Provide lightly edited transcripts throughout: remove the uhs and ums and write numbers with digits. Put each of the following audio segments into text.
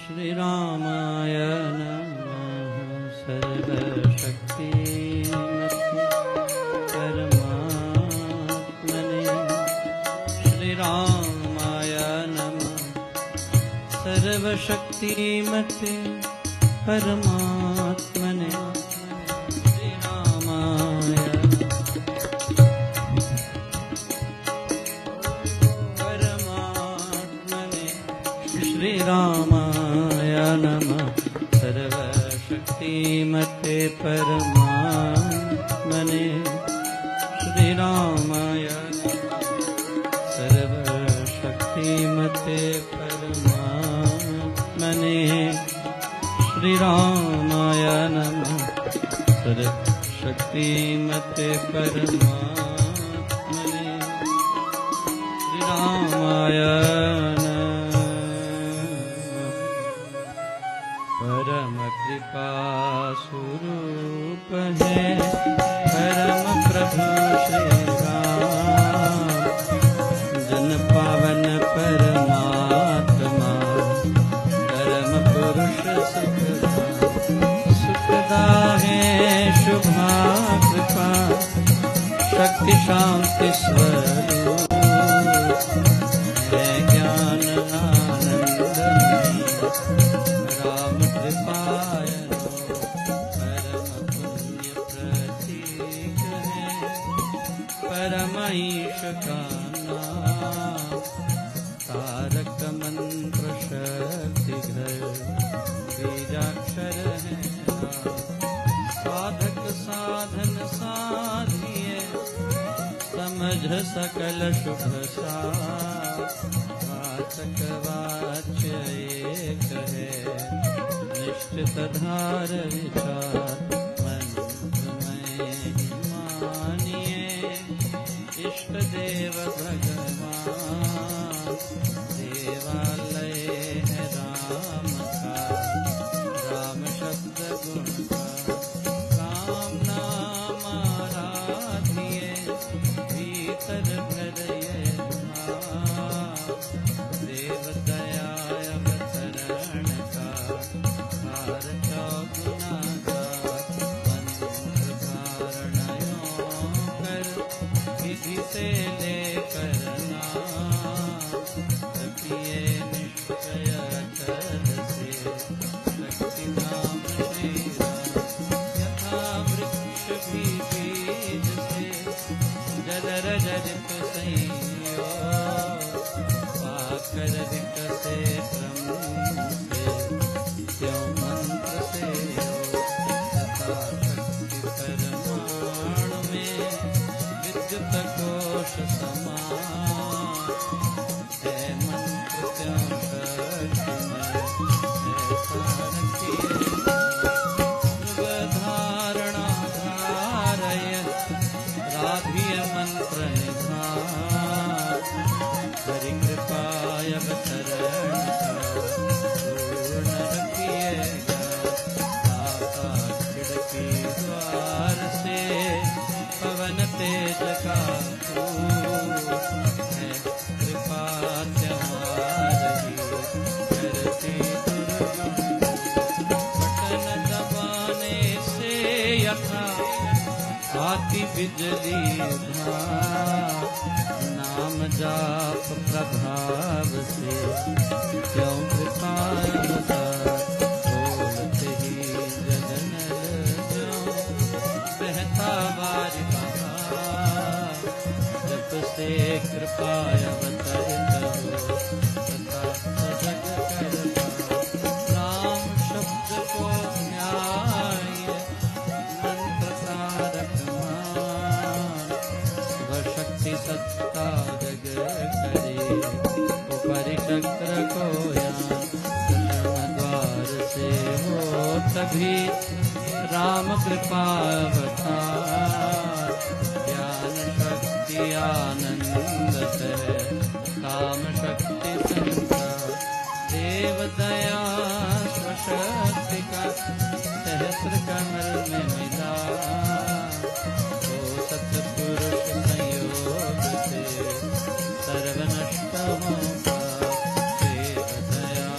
श्री रामाय नमः। सर्वशक्तिमते परमात्मने श्री रामाय नमः। सर्वशक्तिमते परमात्मने श्री रामाय श्री रामाय नमः। सर्वशक्तिमते परमात्मने श्री रामाय नमः। सर्वशक्तिमते परमात्मने श्री रामाय नमः। सर्वशक्तिमते परमात्मने श्री रामाय परम कृपा स्वरूप है परम प्रभु श्री राम। जन पावन परमात्मा परम पुरुष सुखदा है शुभा कृपा शक्ति शांति स्वरूप है ज्ञान आनंद राम कृपायनो परम पुण्य प्रतीक है परम ईश का नाम। तारक मंत्र शक्ति घर बीजाक्षर है साधक साधन साधिए समझ सकल शुभ वाचक वाच्य एक है निश्चित धार विचार मंत्र में मानिए इष्ट देव भगवान। देवालय है राम का राम शब्द गुण का राम नाम आराधिए भीतर भरिए देव दया अवतरण का हार चौगुना का मंत्र धारणयों कर विधि से लेकर नापिए निश्चय कर से शक्ति नाम श्री राम। यथा वृक्ष भी बीज से जल रजत संयोग पाकर विकसे क्रम से क्यों मंत्र से तथा शक्ति परमाणु में विद्युत कोश समान है मंत्र क्यों शक्ति में धारणा धारय राधिय मंत्र निधान हरि कृपाय अवतरण पूर्ण रखिएगा। आता खिड़की द्वार से पवन तेज का है कृपा त्योहारी करती दुर्गुण बटन दबाने से यथा आती बिजली नाम जाप प्रभाव से क्यों कृपा बोलते ही जगन जो बहता बारी जब से कृपा अवतरित हो तथा सजग करता राम शब्द को न्याय मंत्र तारक शक्ति सत्ता जग करे ऊपरी चक्र को द्वार से हो तभी राम कृपा अवतार। ज्ञान शक्ति आनंद है काम शक्ति संसार देव दया स्वशक्ति का सहस्र कमल में मिला सतपुरुष संयोग से सर्वनष्ट होगा। देव दया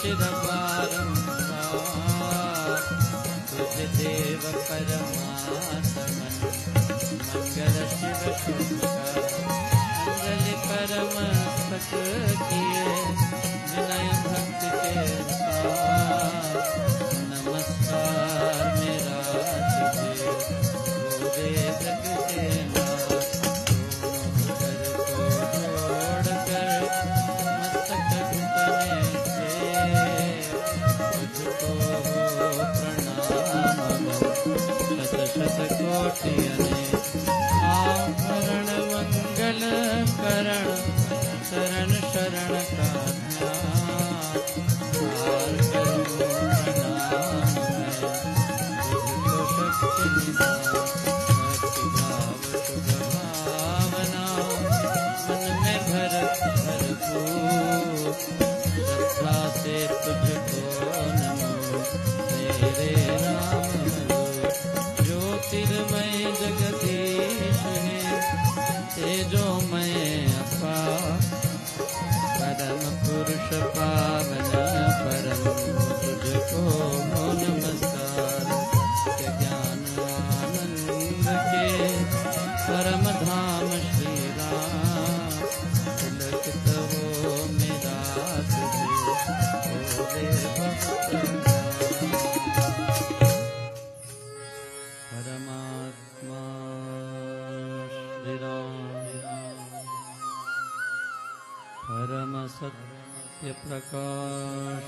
चिर बारंबार तुझ देव परमात्मन मंगल शिव शुभकर अंजलि परम तक किए विनय भक्ति के साथ नमस्कार मेरा तुझे पूरे जग के नाथ आवरण मंगल करण शरण शरण का ध्यान करूं प्रणाम मैं तुझको शक्ति निधान भक्ति भाव शुभ भावना मन में भरपूर श्रद्धा से तुझको नमो मेरे राम ज्योतिर्मय जगदीश है तेजोमय अपार परम पुरुष पावन परम तुझको नमस्कार ज्ञान आनंद के परम धाम श्री राम पुलकित हो मेरा तुझे होवे भक्त परमात्मा श्री राम परम सत्य प्रकाश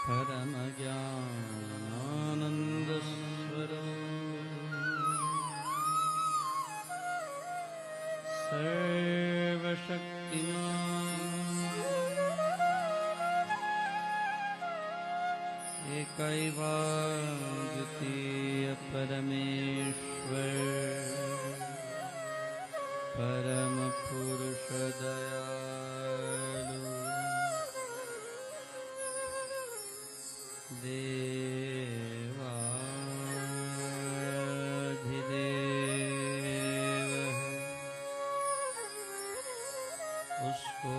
परम ज्ञानानंद स्वरूप सर्वशक्तिमान एकैवाद्वितीय परमेश्वर परम पुरुष दयालु देवाधिदेव उसको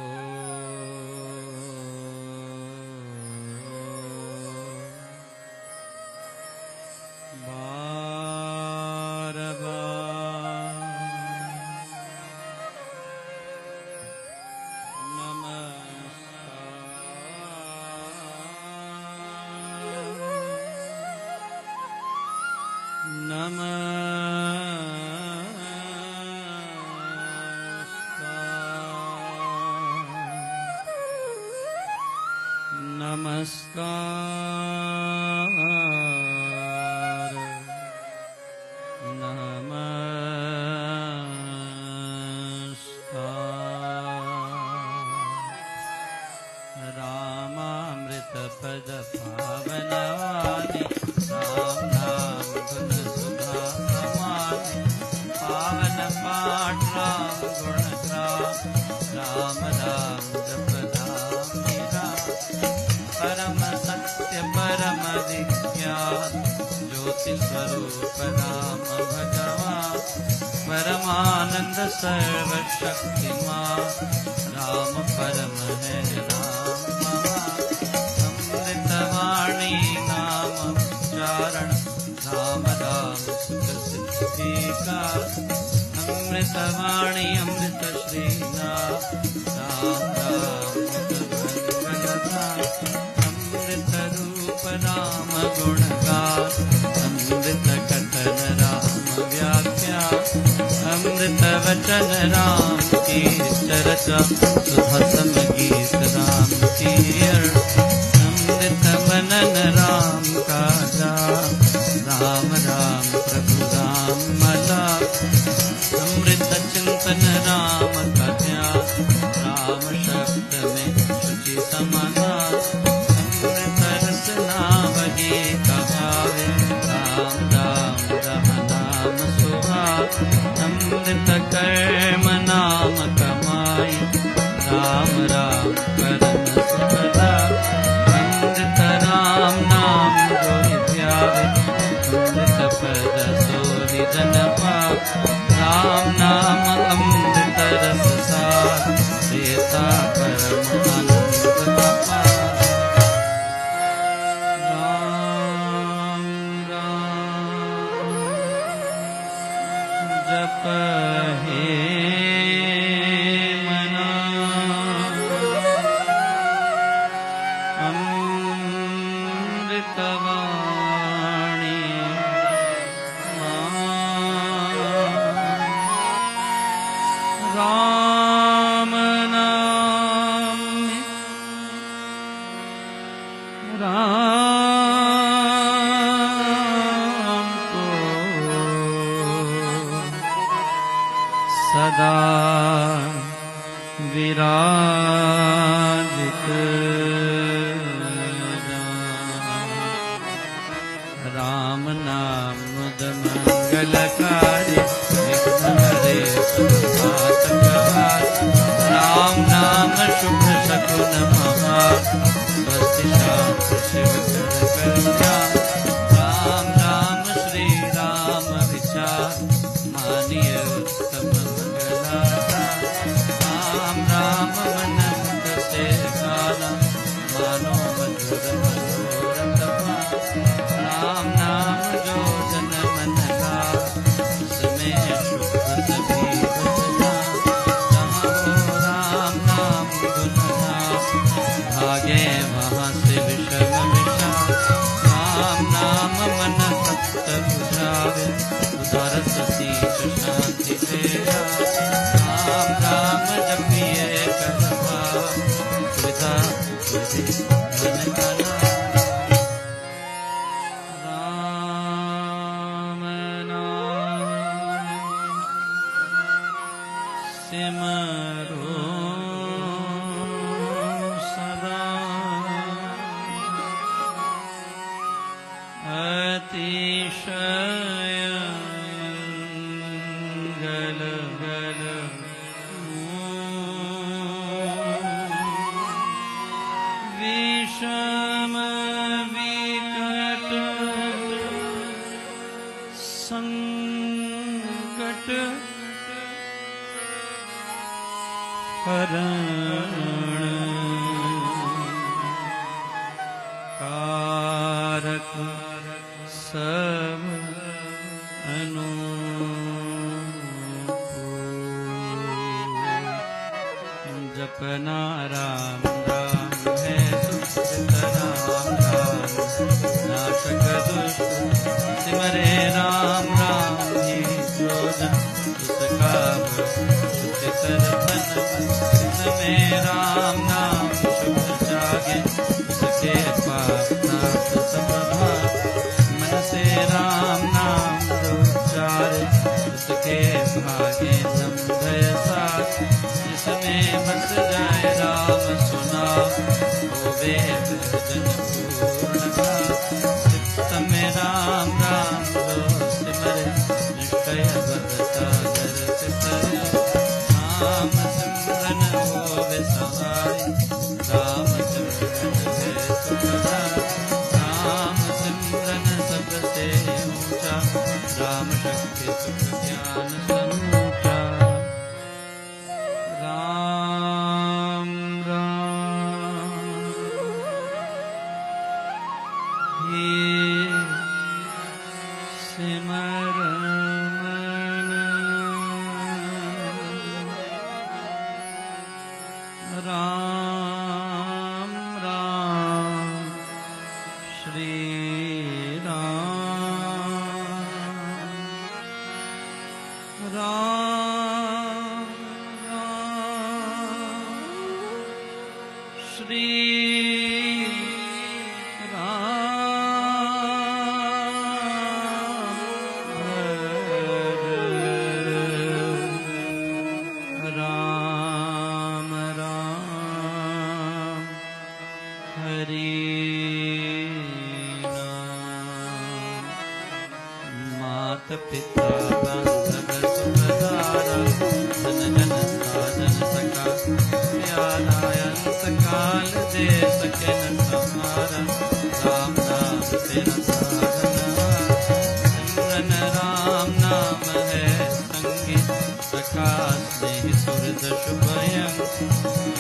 स्वरूप राम भगवान परमानंद सर्वशक्तिमान राम परम है राम अमृत वाणी नाम चारण राम राम सुख सिद्धि का अमृत वाणी अमृत श्री राम राम अमृत रूप राम गुणगान अमृत कथन राम व्याख्या अमृत वचन राम की चर्चा सुभसम गीत राम की अमृत मनन राम का जाप राम राम प्रभु राम मला अमृत चिंतन राम का ध्यान राम शब्द में शुचि समाधान अमृत रसना वही कहावे राम राम राम नाम सुहाग अमृत कर्म नाम कमाई राम राम करम सुभदा अमृत राम नाम जोहि ध्यावे अमृत पद सोहि जन पाप राम नाम अमृत रस सार देता पर जपहे मना अमृतवाणी राम नाम राम को सदा विराजित राम नाम मुद मंगलकारी हरे राम नाम शुभ शकुन महा स्वस्ति शांति शिव कल्याण राम राम श्री राम विचार मानिय उत्तम मंगला राम राम मन मुख से गाना मानो मधुर मनोरथ राम नाम जो जन मन का उसमें शुभ सभी बचना जहाँ हो राम नाम गुण नाम भागे वहाँ से विषम विषा राम नाम मन भक्त बुझावे उदारस शीश शांति तेरा राम राम जपिए करवा विदा बुद्धि मन कला राम नाम सिमरो सदा अतिशय गल गल विषम विकट संकट हरण कारक सब अनुकूल जपना राम राम है सुखित राम राम नाशक दुष्ट सिमरे राम राम ही जो जन उसका सुखित रतन में राम नाम शुभ जागे उसके पाप नाश सब भाग मन से राम नाम जो उच्चारे उसके भागे संभय साथ जिसमें बस जाए राम सुना वो वेद जन पूर्ण का चित्त में राम राम जो सिमरे निष्ठय भगता दर पितरे राम सिमरन होवे सहाय राम सिमरन है सुखदाय राम सिमरन सबसे ऊंचा राम शक्ति सुख ज्ञान समूचा राम राम ही सिमर मन राम राम श्री राम राम राम श्री राम राम हरि नाम मात पिता बांधव सुखदारा धन जन साधन सका प्यालायंत काल दे सके न समारा राम नाम तेरा साधना सिमरन राम नाम है संगी सखा स्नेह सुहृद शुभयं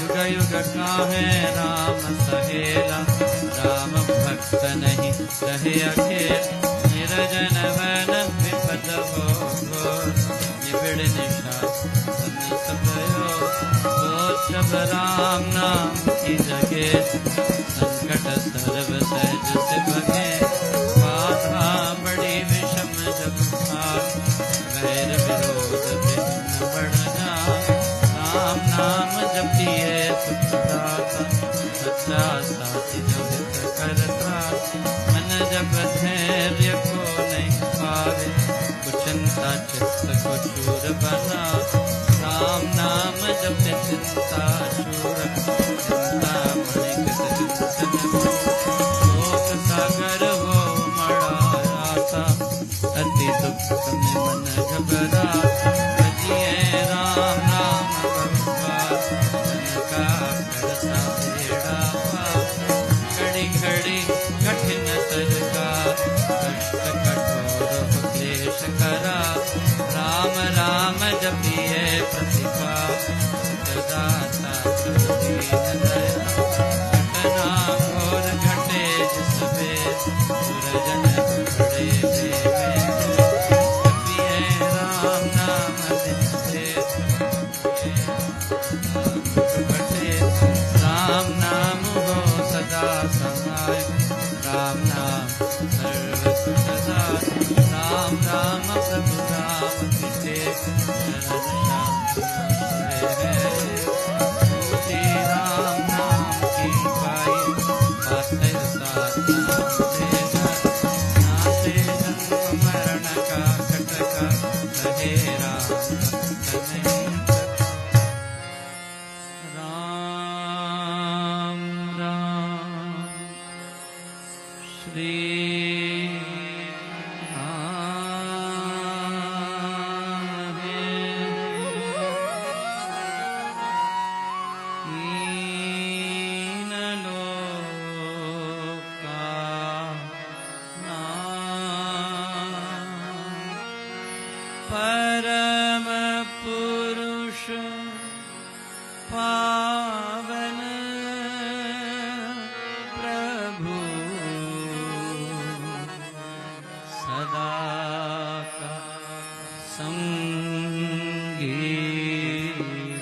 युग युग का है राम सहेला राम भक्त नहीं रहे अकेला निर्जन वन विपद हो बिड़ निशा सब गयो। सोच जब राम नाम की जगे, संकट सर्व सहज से भगे। बाधा बड़ी विषम जब आए, वैर विरोध भिन्न बढ़ जाए। राम नाम जपिए सुखदाता, सच्चा साथी जो हित करता। मन जब धैर्य को नहीं पावे, कुचिंता चित्त को चूर बना। राम नाम जप चिंता चूर, चिंता मणि शोक सागर हो मड़ा आता। अति दुख में मन घबरा, भजिए राम नाम भगवान। मन का करता बेड़ा पार, घड़ी घड़ी कठिन तजका। कष्ट कठोर क्लेश करा, राम राम जपिए प्रतिभा। दाता दीन दया, घटना घोर घटे जिस बेर। सुरजन बड़े बेवे, जपिए राम नाम दिन देर। घटे राम नाम हो सदा सहाय। राम नाम सर्व सुखदाय। राम राम प्रभु राम कृते, शरण श्याम है। राम नाम की पाई, पाथर साथ नाम से घर। नासे जन्म मरण का कटका, रहे राम भक्त नहीं कर। राम राम श्री परम पुरुष पावन प्रभु, सदा का संगी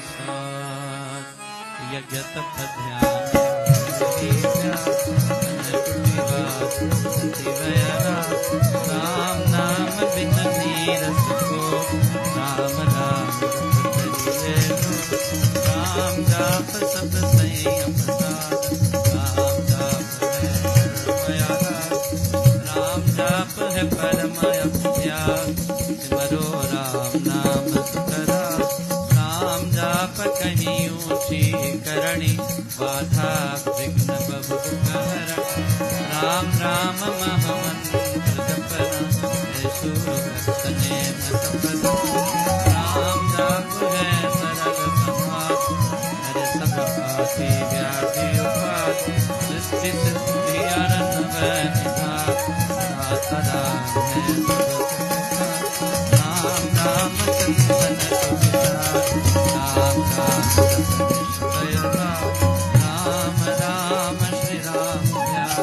साथ। यज्ञ तप ध्यान राम नाम बिन नीरस को। राम राम राम जाप सब संयम साध। राम जाप है धर्मयागा, राम जाप है परम त्याग। सिमरो राम नाम सुखदा, राम जाप कहीं ऊंची करणी। बाधा विघ्न बहु हरण, राम राम महामंत्र जपना। सने संपदा, राम जाप है सरल संहार। हर सब पापी व्याधि उपाय, सृष्टि सिद्धि अरन वै निधान। दाता राम है राम राम चिंतन को विचार। राम राम सपने राम राम श्री राम ध्यान।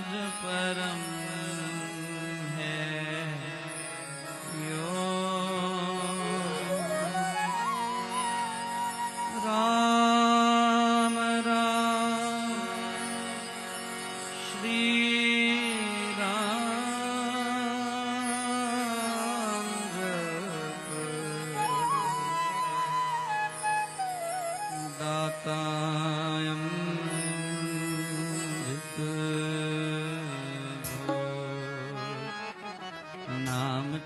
जय परम पद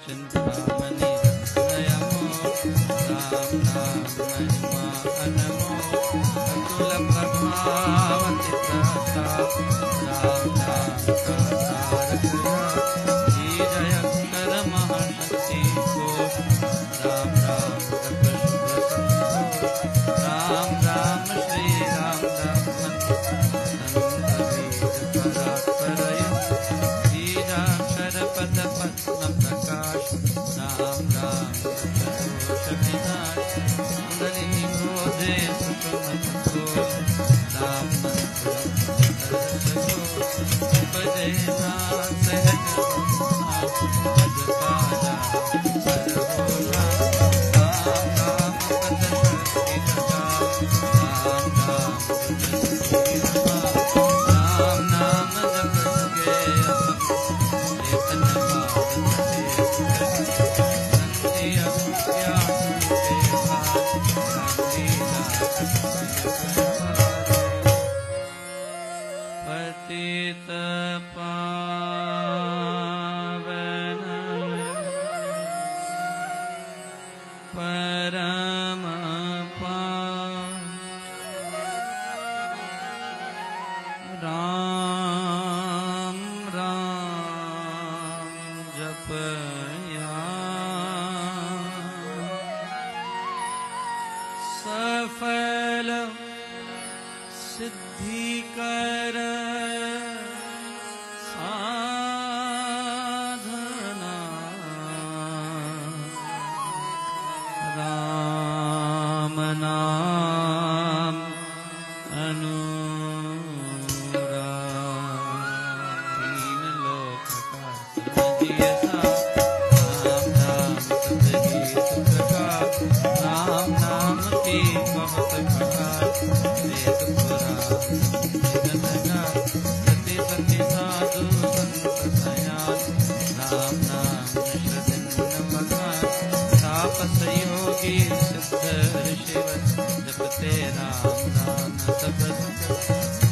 चिंतामणि नयमो राम नाम महिमा अनमो अतुल प्रभावति प्रताप राम नाम का तारक जी जय कर महाशक्ति को राम राम जप शुभ संतो राम राम श्री राम राम सेना सहज भज पाजा पर होला राम राम पद शक्ति जगा राम राम राम नाम जप सके चेतन पतित पावन परम राम राम जपया सफल सिद्धि कर साधना राम नाम अनुराग तीन लोक का समझियता राम नाम सतही सुख का राम नाम की बहुत प्रकार वेद पुराण जगन्नाथ सती सती साधु संत सयान राम नाम श्रद्धन भगवान तापस योगी सिद्ध ऋषिवर जपते राम राम सब सुख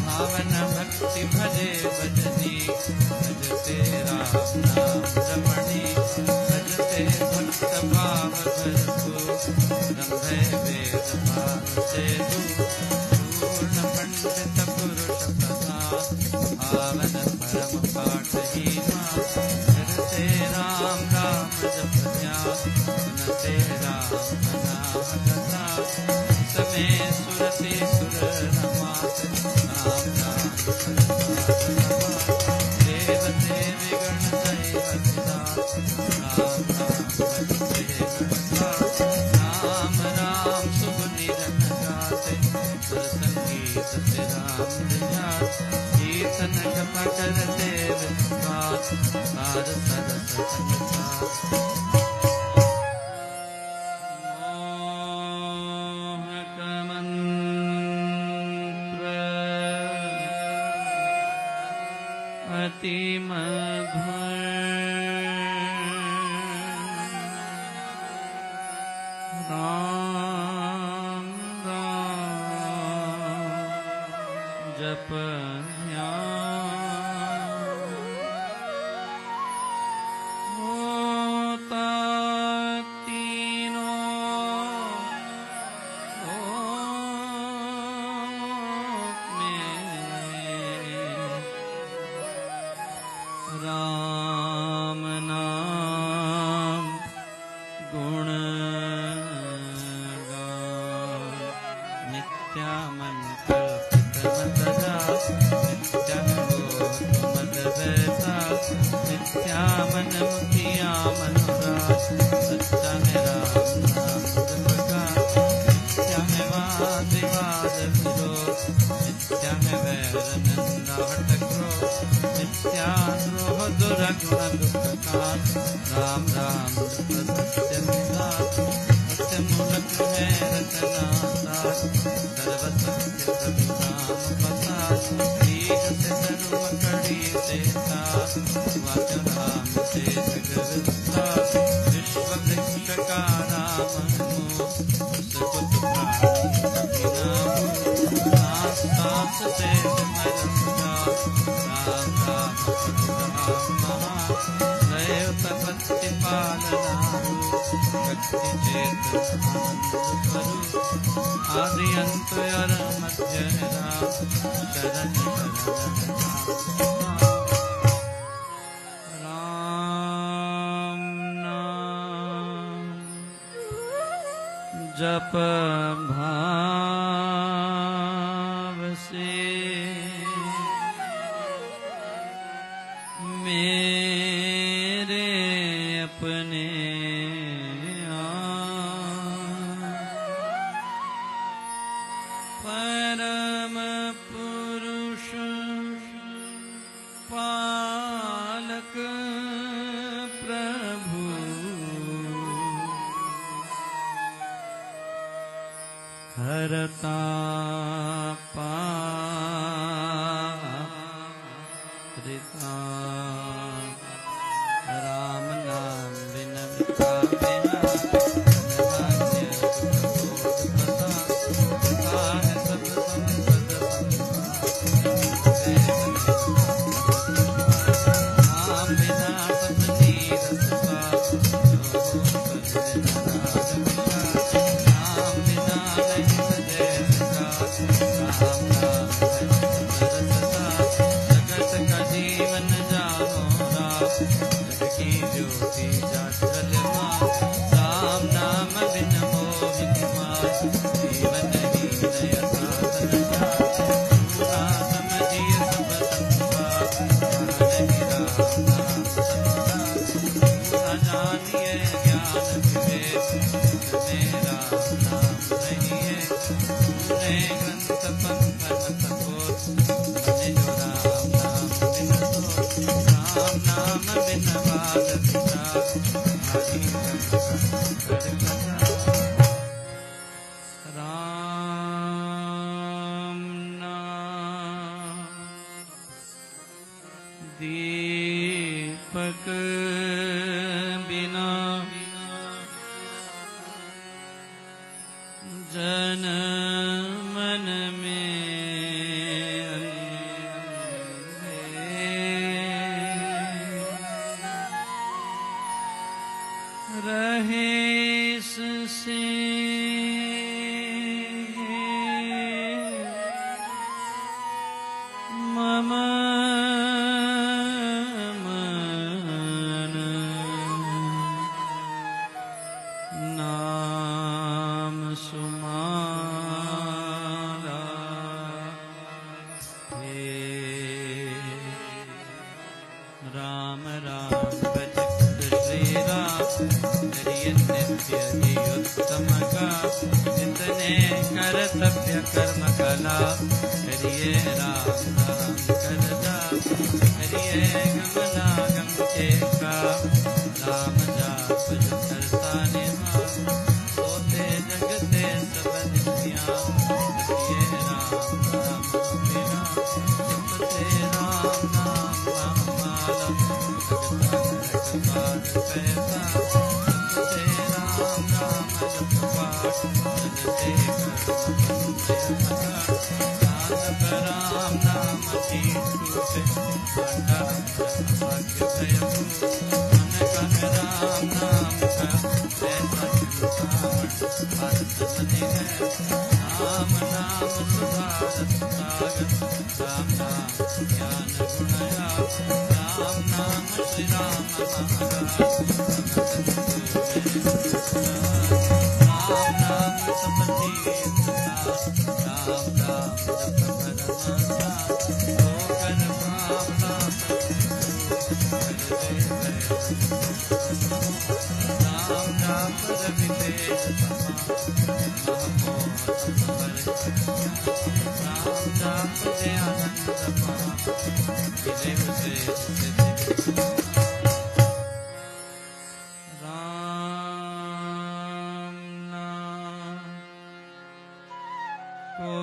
भावन भक्ति भजे भजनी भजते राम नाम रमणी भजते भक्त भाव भरपूर रंभे वेद भाव से पूर्ण पंडित पुरुष प्रसाद भावन परम पाठ ही करते राम राम जप ध्यान सुनते राम अनाहता समय सुरति सुर नमात राम नाम देव देवी गण दैवत राम राम भजते राम राम शुभ निरन गाते संगीत से राम दिया कीर्तन जप करते विश्वास सार सरस संसार मोहक मंत्र अति मधुर राम राम जपया होता तीनों लोक में राम नाम गुण नित्यामन नित्यामन मुखिया मनोराज सच्चा है राम नाम जपका नित्या है वाद विवाद विरोध नित्या है वैर निंदा हटक्रो नित्या द्रोह दुरगुण दुखकार राम राम जप सत्य निधान सत्य मूलक है रचना सार सर्व सत्य प्रभुनाम प्रसाद बीज से सर्व कड़ी से सार वाच राम से जगविस्तार विश्व वृक्ष का राम सकुत प्राणी नाम सांस से राम राम महा दैव तपस्ति पालना शक्ति चेत आदि अंत और मध्य राम शरण राम नाम जप भाव से मेरे अपने परम पुरुष पा परतापा राम नाम बिन मिटावे ना धनभाग्य सुख भोग पता है सब संपद नाम बिना सब नीरस का नाम बिना नहीं सजे राम नाम जगत का जीवन जानो जग की ज्योति जाचल माँ राम नाम बिन मोह माँ जीवन ही नयथा तनसा पूरा समझिए सब संभा नहीं राम नाम संसा पूरा जानिए ज्ञान विवेक मेरा नाम नहीं है तूने ग्रंथ पंखन कपोत बने जो राम नाम बिन तो राम नाम बिन बाल पिता हरि राम नाम दीपक बिना जन मन में रहे इससे मम मन नाम सुमारा हे राम राम भज श्री राम हरिय नित्य ही उत्तम का जितने कर्तव्य कर्म कला हरिये राम नाम कर जा हरिये गमनागम के का राम जाप जो करता निहा सोते जगते सब नित्या हरिये राम नाम बिना जपते राम नाम माला जगत पैसा जपते राम नाम जप पाठ जगते राम नाम तीर्थूपे पांडा भाग्य भयमु मन कह राम नाम का ऐसा चिंतामण भारत बने है राम नाम सुधारत सागर राम नाम ज्ञान गुणया राम नाम श्री राम महाराज राम नाम सब तीर्थ राम नाम जप परमात्मा होकर भावना राम नाम रवि तेज राम नाम से आनंद मिले उसे राम नाम को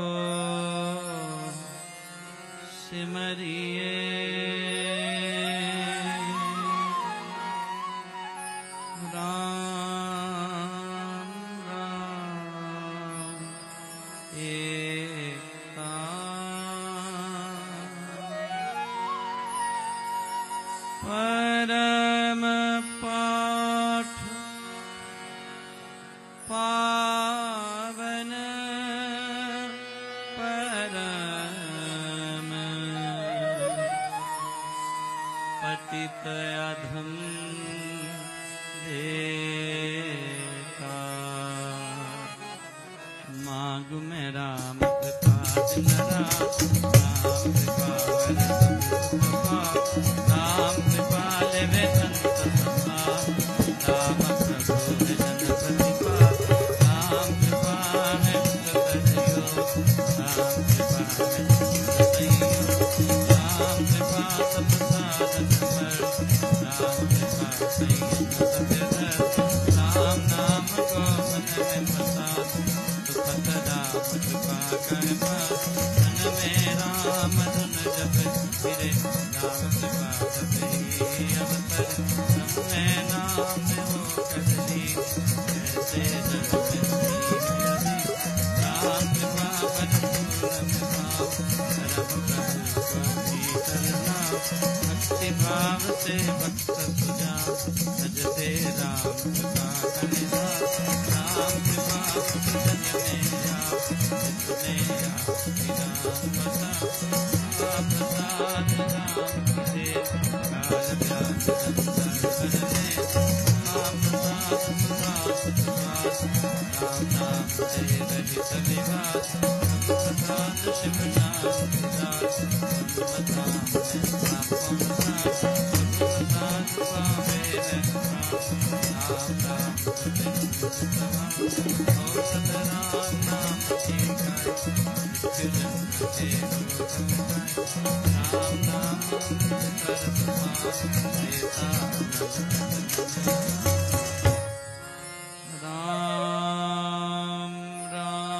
सिमरिए राम राम एकता परम पाठ पावन परम पतित अधम देखा मांग में राम कृपा दिन राम कृपा राम कृपा लेवे संत सभा राम प्रभु जन प्रतिपा राम कृपा है सहयोग राम कृपा है सहयोग राम कृपा सब साधन पर राम कृपा संयम सब राम नाम को मन में प्रसाद सुखद राम कभी करना, भक्ति भाव से भक्त तुझा भजते राम कृपा करिना। राम कृपा भजन मेरा जितने बिना बसा, प्रसाद राम के काल व्याध संसार करने। प्रसाद राम नाम से रहित विवाद, प्रसाद शिव नाम उदास, प्रसाद पावे राम नाम राम नाम ठिकाए, मृत्यु जन्म के रोग मिटाए। राम नाम कर देता राम राम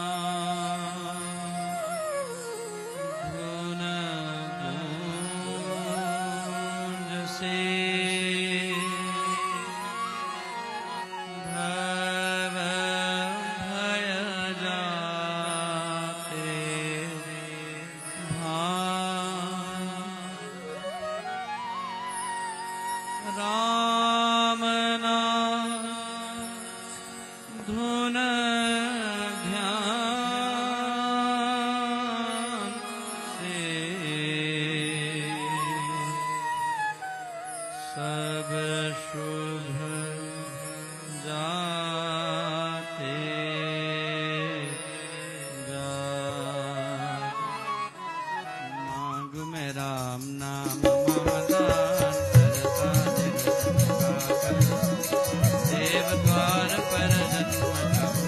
धुन गूंज से भव भय जाते राम नाम धुन ध्यान से सब शुभ जाते मांग में राम नाम महादान, देव द्वार पर जन्म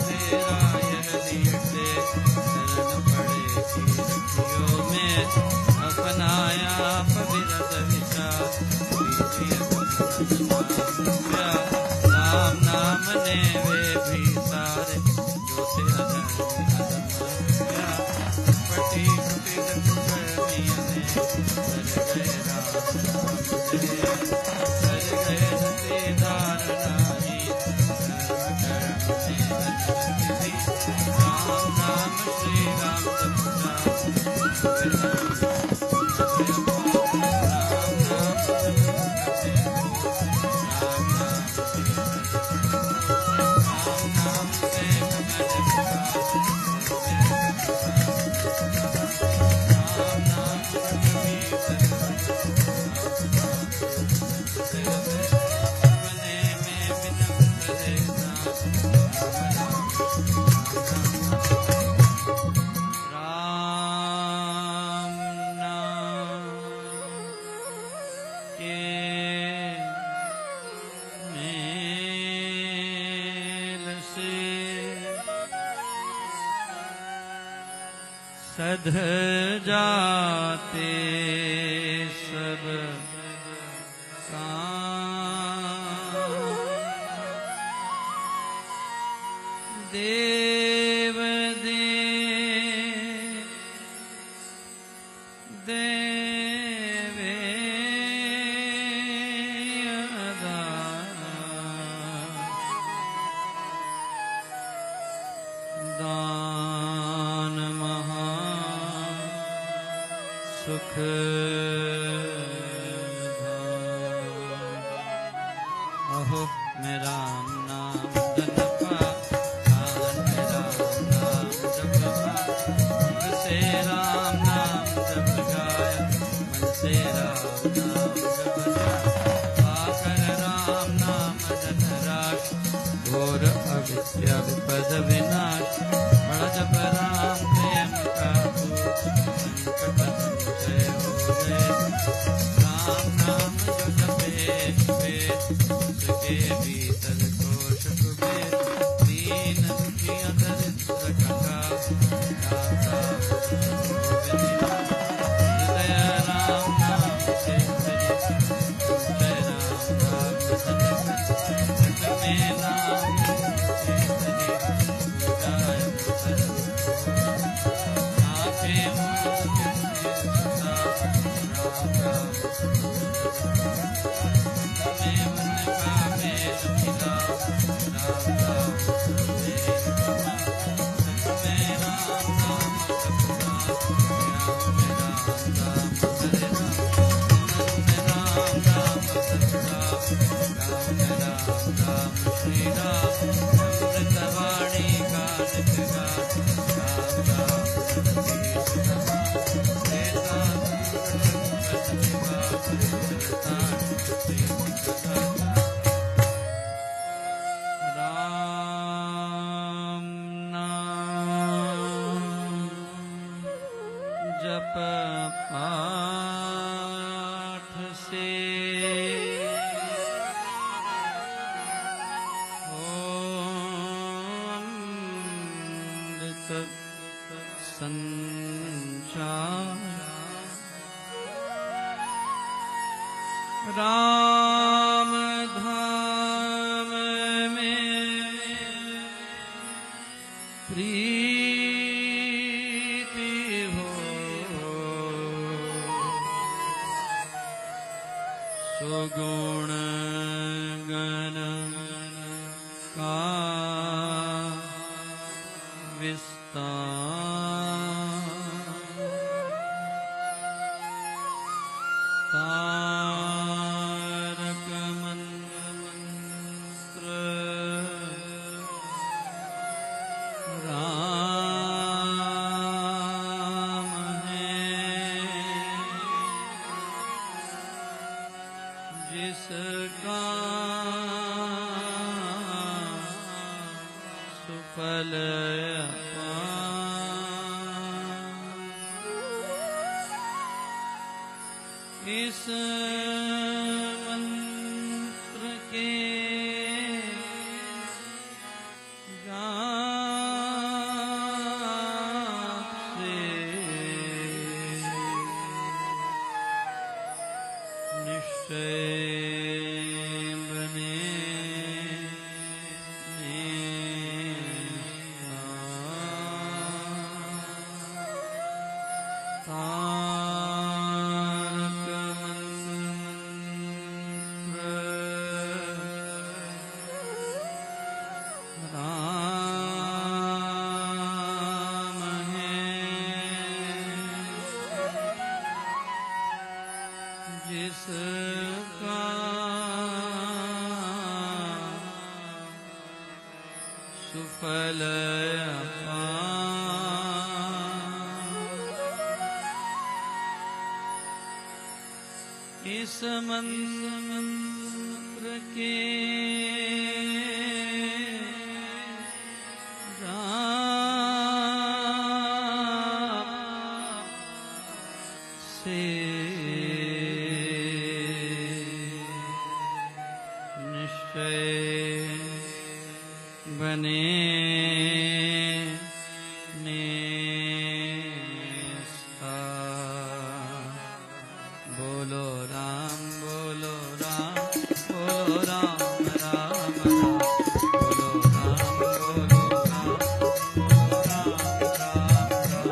तेरा यह लीटे, शरण पड़े की रखियों में अपनाया पवित्र विचार। राम नाम ने वे भी सारे जो थे अजर पटी फुटी करनी ने कर गए सतीदार नाई राम नाम श्री राम सध जाते सब काम, देव देवे दान महा सुख अहो मेरा नाम जपा, मेरा नाम जपा, मन से राम नाम जप गाया, मन से राम नाम जप गाया। आकर राम नाम जन राश, घोर अविद्या विपद विनाश। बड़ा जप राम प्रेम का दूत, संकट संशय हो गए। राम नाम जो जपे उसके भीतर कोश कुबे, दीन दुखिया दरिद्र कथा हृदय राम नाम से हृदय राम नाम में नाम पाठ से अमृत संचार राम धाम में प्रीति हो सुगुण गण का विस्तार तारक मंत्र राम है जिसका सुफल इस मंत्र के जाप से निश्चय बने जिसका सुफल इस मंत्र के जाप से बने नेस्ता बोलो राम बोलो राम बोलो राम राम राम बोलो राम बोलो राम बोलो राम राम राम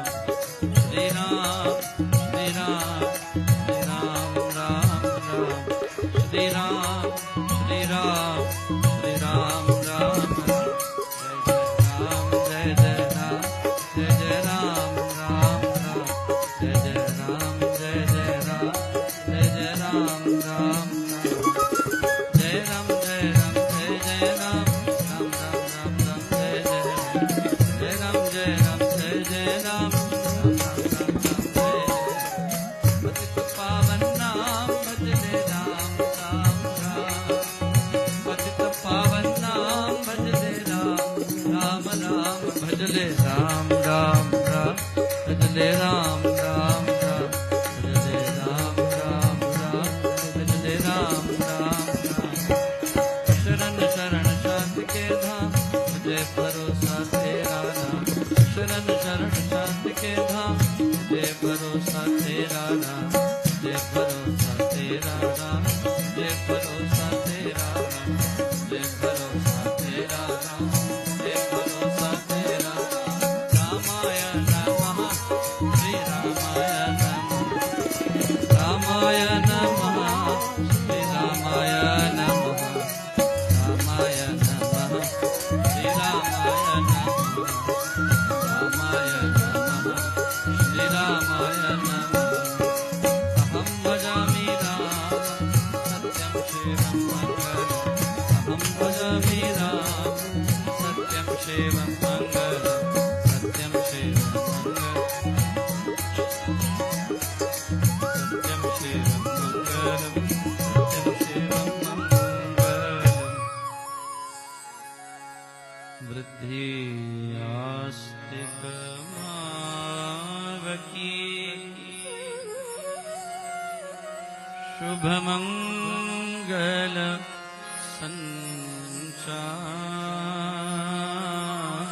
श्री राम श्री राम श्री राम राम राम श्री राम श्री राम श्री राम राम जय जय राम जय जय राम राम राम जय जय राम जय जय राम जय जय राम राम जय राम जय राम जय जय राम राम राम राम राम जय जय राम जय राम जय जय राम राम राम राम जय पतित पावन नाम भजले राम राम राम पतित पावन नाम भजले राम राम राम भजले राम राम राम भजले राम राम राम भजले राम राम राम भजले राम राम राम शरण शरण शांति के धाम मुझे भरोसा तेरा नाम शरण शरण शांति के धाम मुझे भरोसा तेरा नाम मुझे भरोसा तेरा नाम मुझे भरोसा तेरा नाम मुझे भरोसा तेरा नाम मुझे भरोसा तेरा रामाय नमः श्री रामाय नमः रामाय नमः श्री रामाय नमः रामाय नमः श्री रामाय नमः रामाय नमः श्री रामाय नमः अहं भजामि राम सत्यं शिवं मंगलम् अहं भजामि राम सत्यं शिवं मंगलम् सत्यं शिवं मंगलम् सत्यं शिवं मंगलम् सत्यं शिवं मंगलम् वृद्धि आस्तिक मावकी शुभमंगल संचार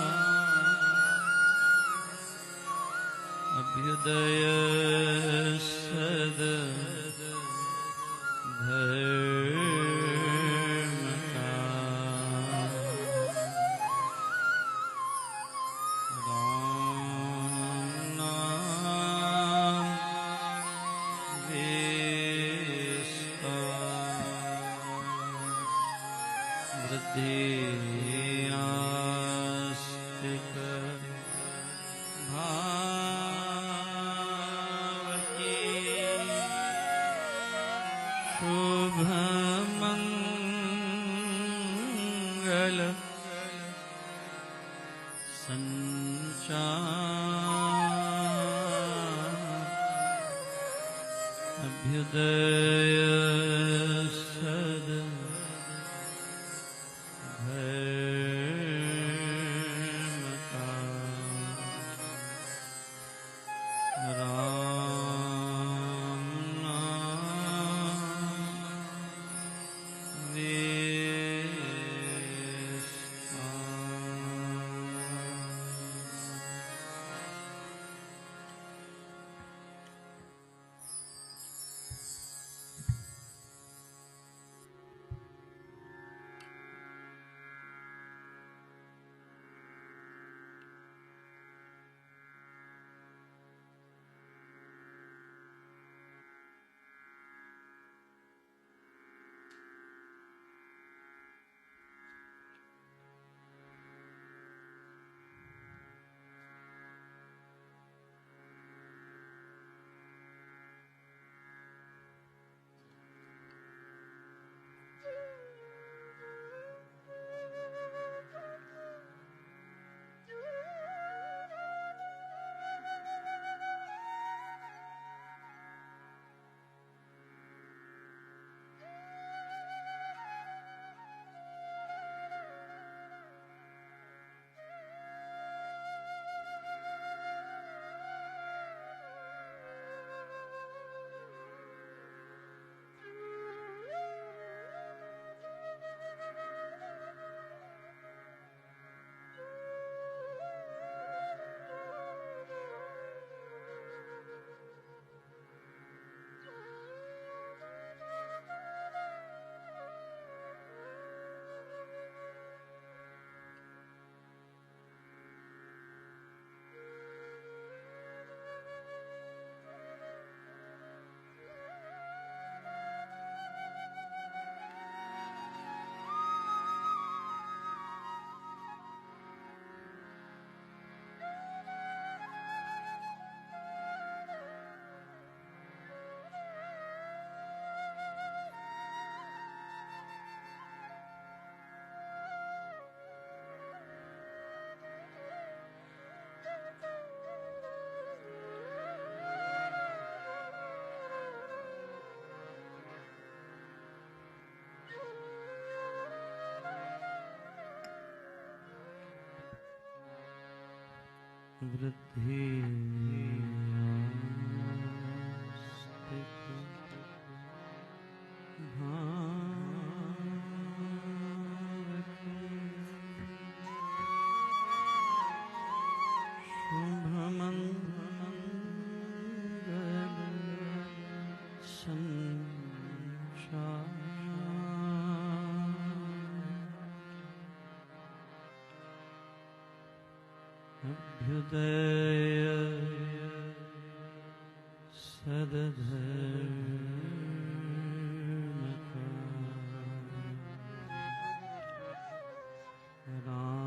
अभ्युदय सद धर्म का राम नाम विस्तार वृद्धि आस्तिक शुभमंगल संचार अभ्युदय सद धर्म का राम नाम वृद्धि अभ्युदय सदधर्म का राम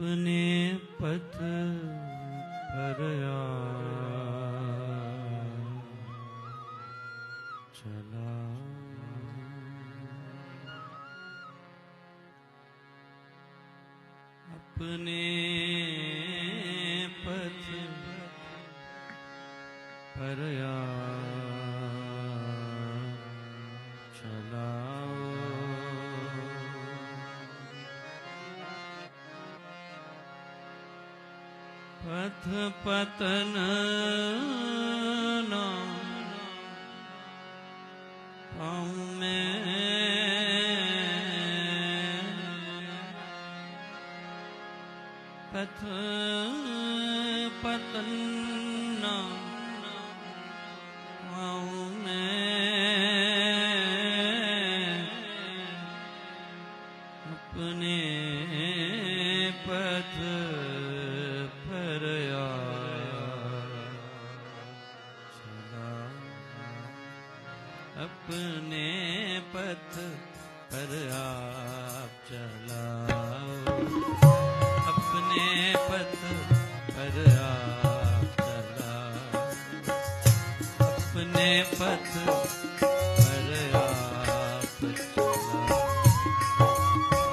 अपने पथ पर चला, अपने पथ पर चलाओ। पथ पतन ना पाऊं मैं, पथ पतन ना पाऊं मैं, अपने पथ पर चला, अपने पथ पर आप चलाओ, अपने पथ पर आप चलाओ, अपने पथ पर आप चलाओ।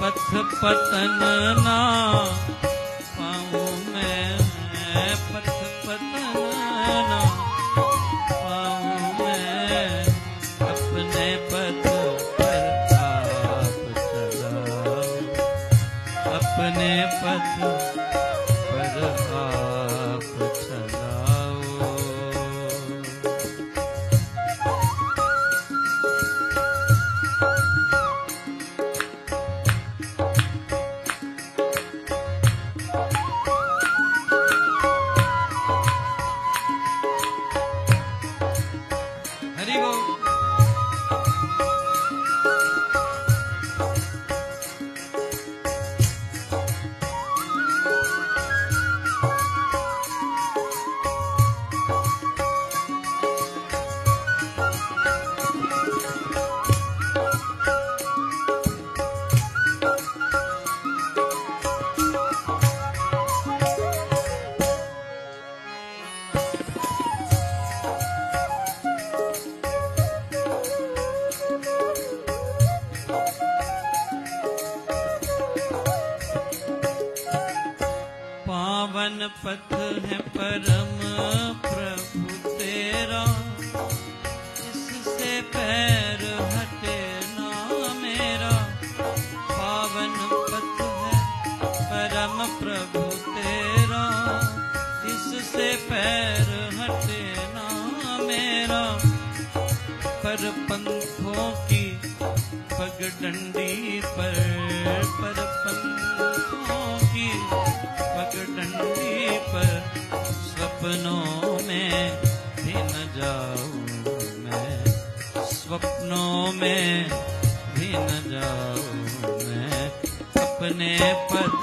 पथ पतन ना पाऊं मैं, पथ पतन ना पाऊं मैं, अपने पथ पर आप चलाओ, अपने पथ पर आप चलाओ। हरि बोल। पावन पथ है परम प्रभु तेरा, इससे पैर हटे ना मेरा। पावन पथ है परम प्रभु तेरा, इससे पैर हटे ना मेरा। पर पंथों की पगडंडी पर, पर पंथों की पगडंडी पर स्वप्नों में भी न जाऊं मैं, स्वप्नों में भी न जाऊं मैं, अपने पथ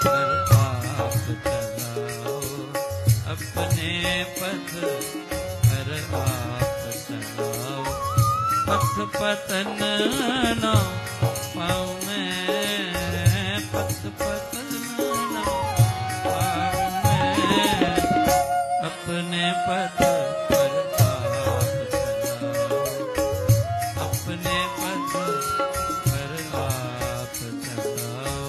पर आप चलाओ, अपने पथ पर आप चलाओ। पथ पतन ना पाऊं मैं, पथ पतन ना पाऊं मैं, अपने पथ पर आप चलाओ, अपने पथ पर आप चलाओ।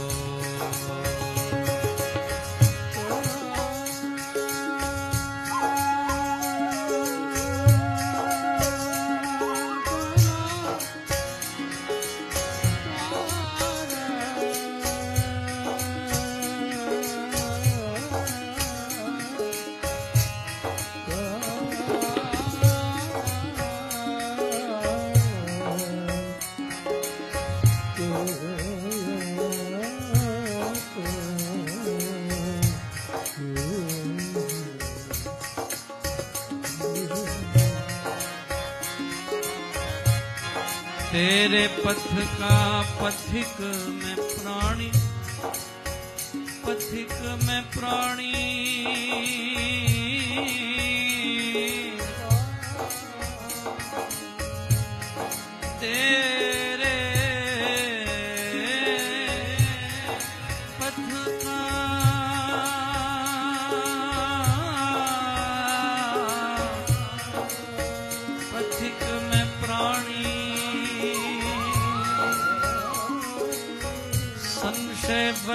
तेरे पथ का पथिक में प्राणी, पथिक में प्राणी, तेरे पथ का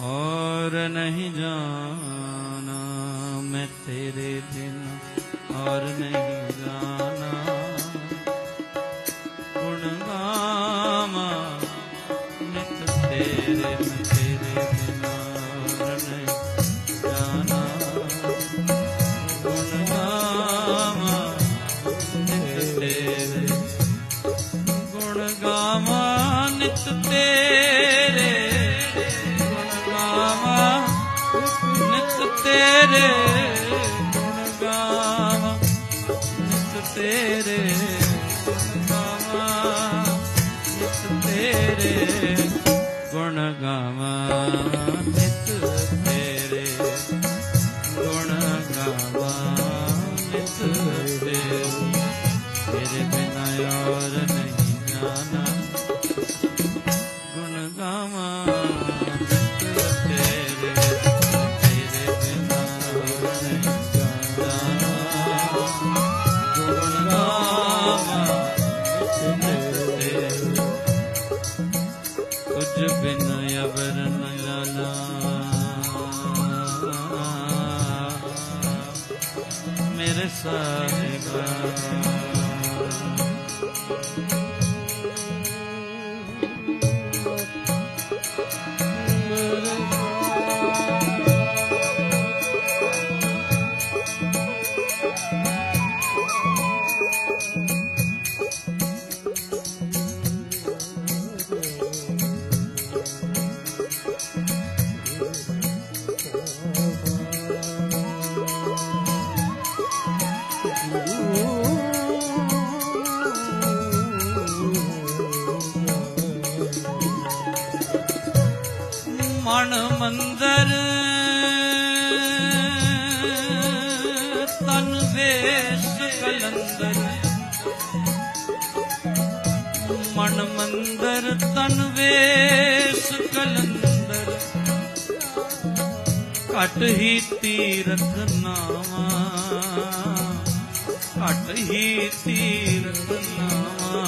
और नहीं जाना मैं तेरे बिना, और नहीं जाना गुण गावा नित तेरे, मैं तेरे बिना और नहीं जाना गुण गावा नित तेरे, गुण गावा नित तेरे, गुण गावा नित तेरे, गुण गावा नित तेरे, गुण गावा नित तेरे, गुण गावा नित तेरे, गुण गावा नित तेरे, तेरे बिना और नहीं जाना गुण गावा नित तेरे, तेरे बिना और नहीं जाना गुण गावा नित तेरे, तुझ बिन अवर न जाना मेरे साहिबा। मन मंदर तन वेश कलंदर, मन मंदर तन वेश कलंदर, घट ही तीरथ नावा, घट ही तीरथ नावा,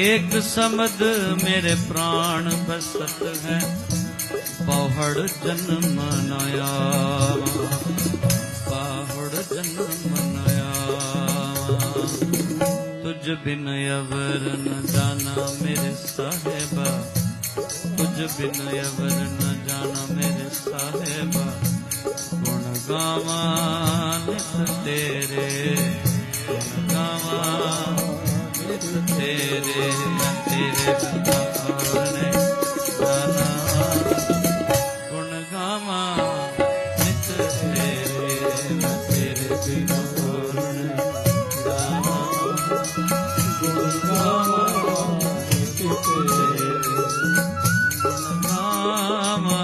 एक समद मेरे प्राण बसत है, बाहड़ जन्म नया, बाहड़ जन्म नया, तुझ बिन अवर न जाना मेरे साहिबा, तुझ बिन अवर न जाना मेरे साहिबा, गुण गावा नित तेरे, गुण गावा नित तेरे, तेरे बिना और नहीं जाना गुण गावा नित तेरे, तेरे बिना और नहीं जाना गुण गावा नित तेरे, गुण गावा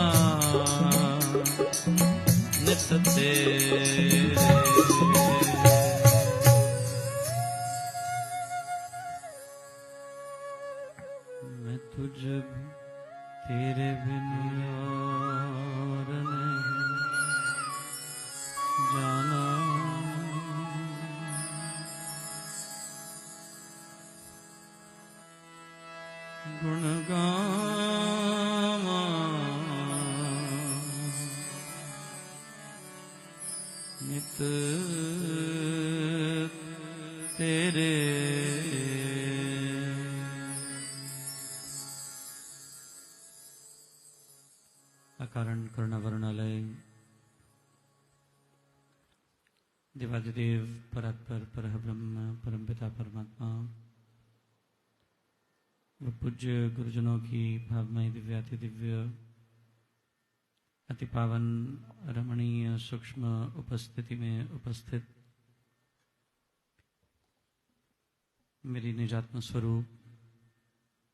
नित तेरे। मैं तुझ तेरे बिन और नहीं जाना गुण गावा नित तेरे, अकारण करुणावरुणालय देवादिदेव परात्पर परब्रह्म परमपिता परमात्मा व पूज्य गुरुजनों की भावमयी दिव्याति दिव्य अति पावन रमणीय सूक्ष्म उपस्थिति में उपस्थित मेरी निजात्म स्वरूप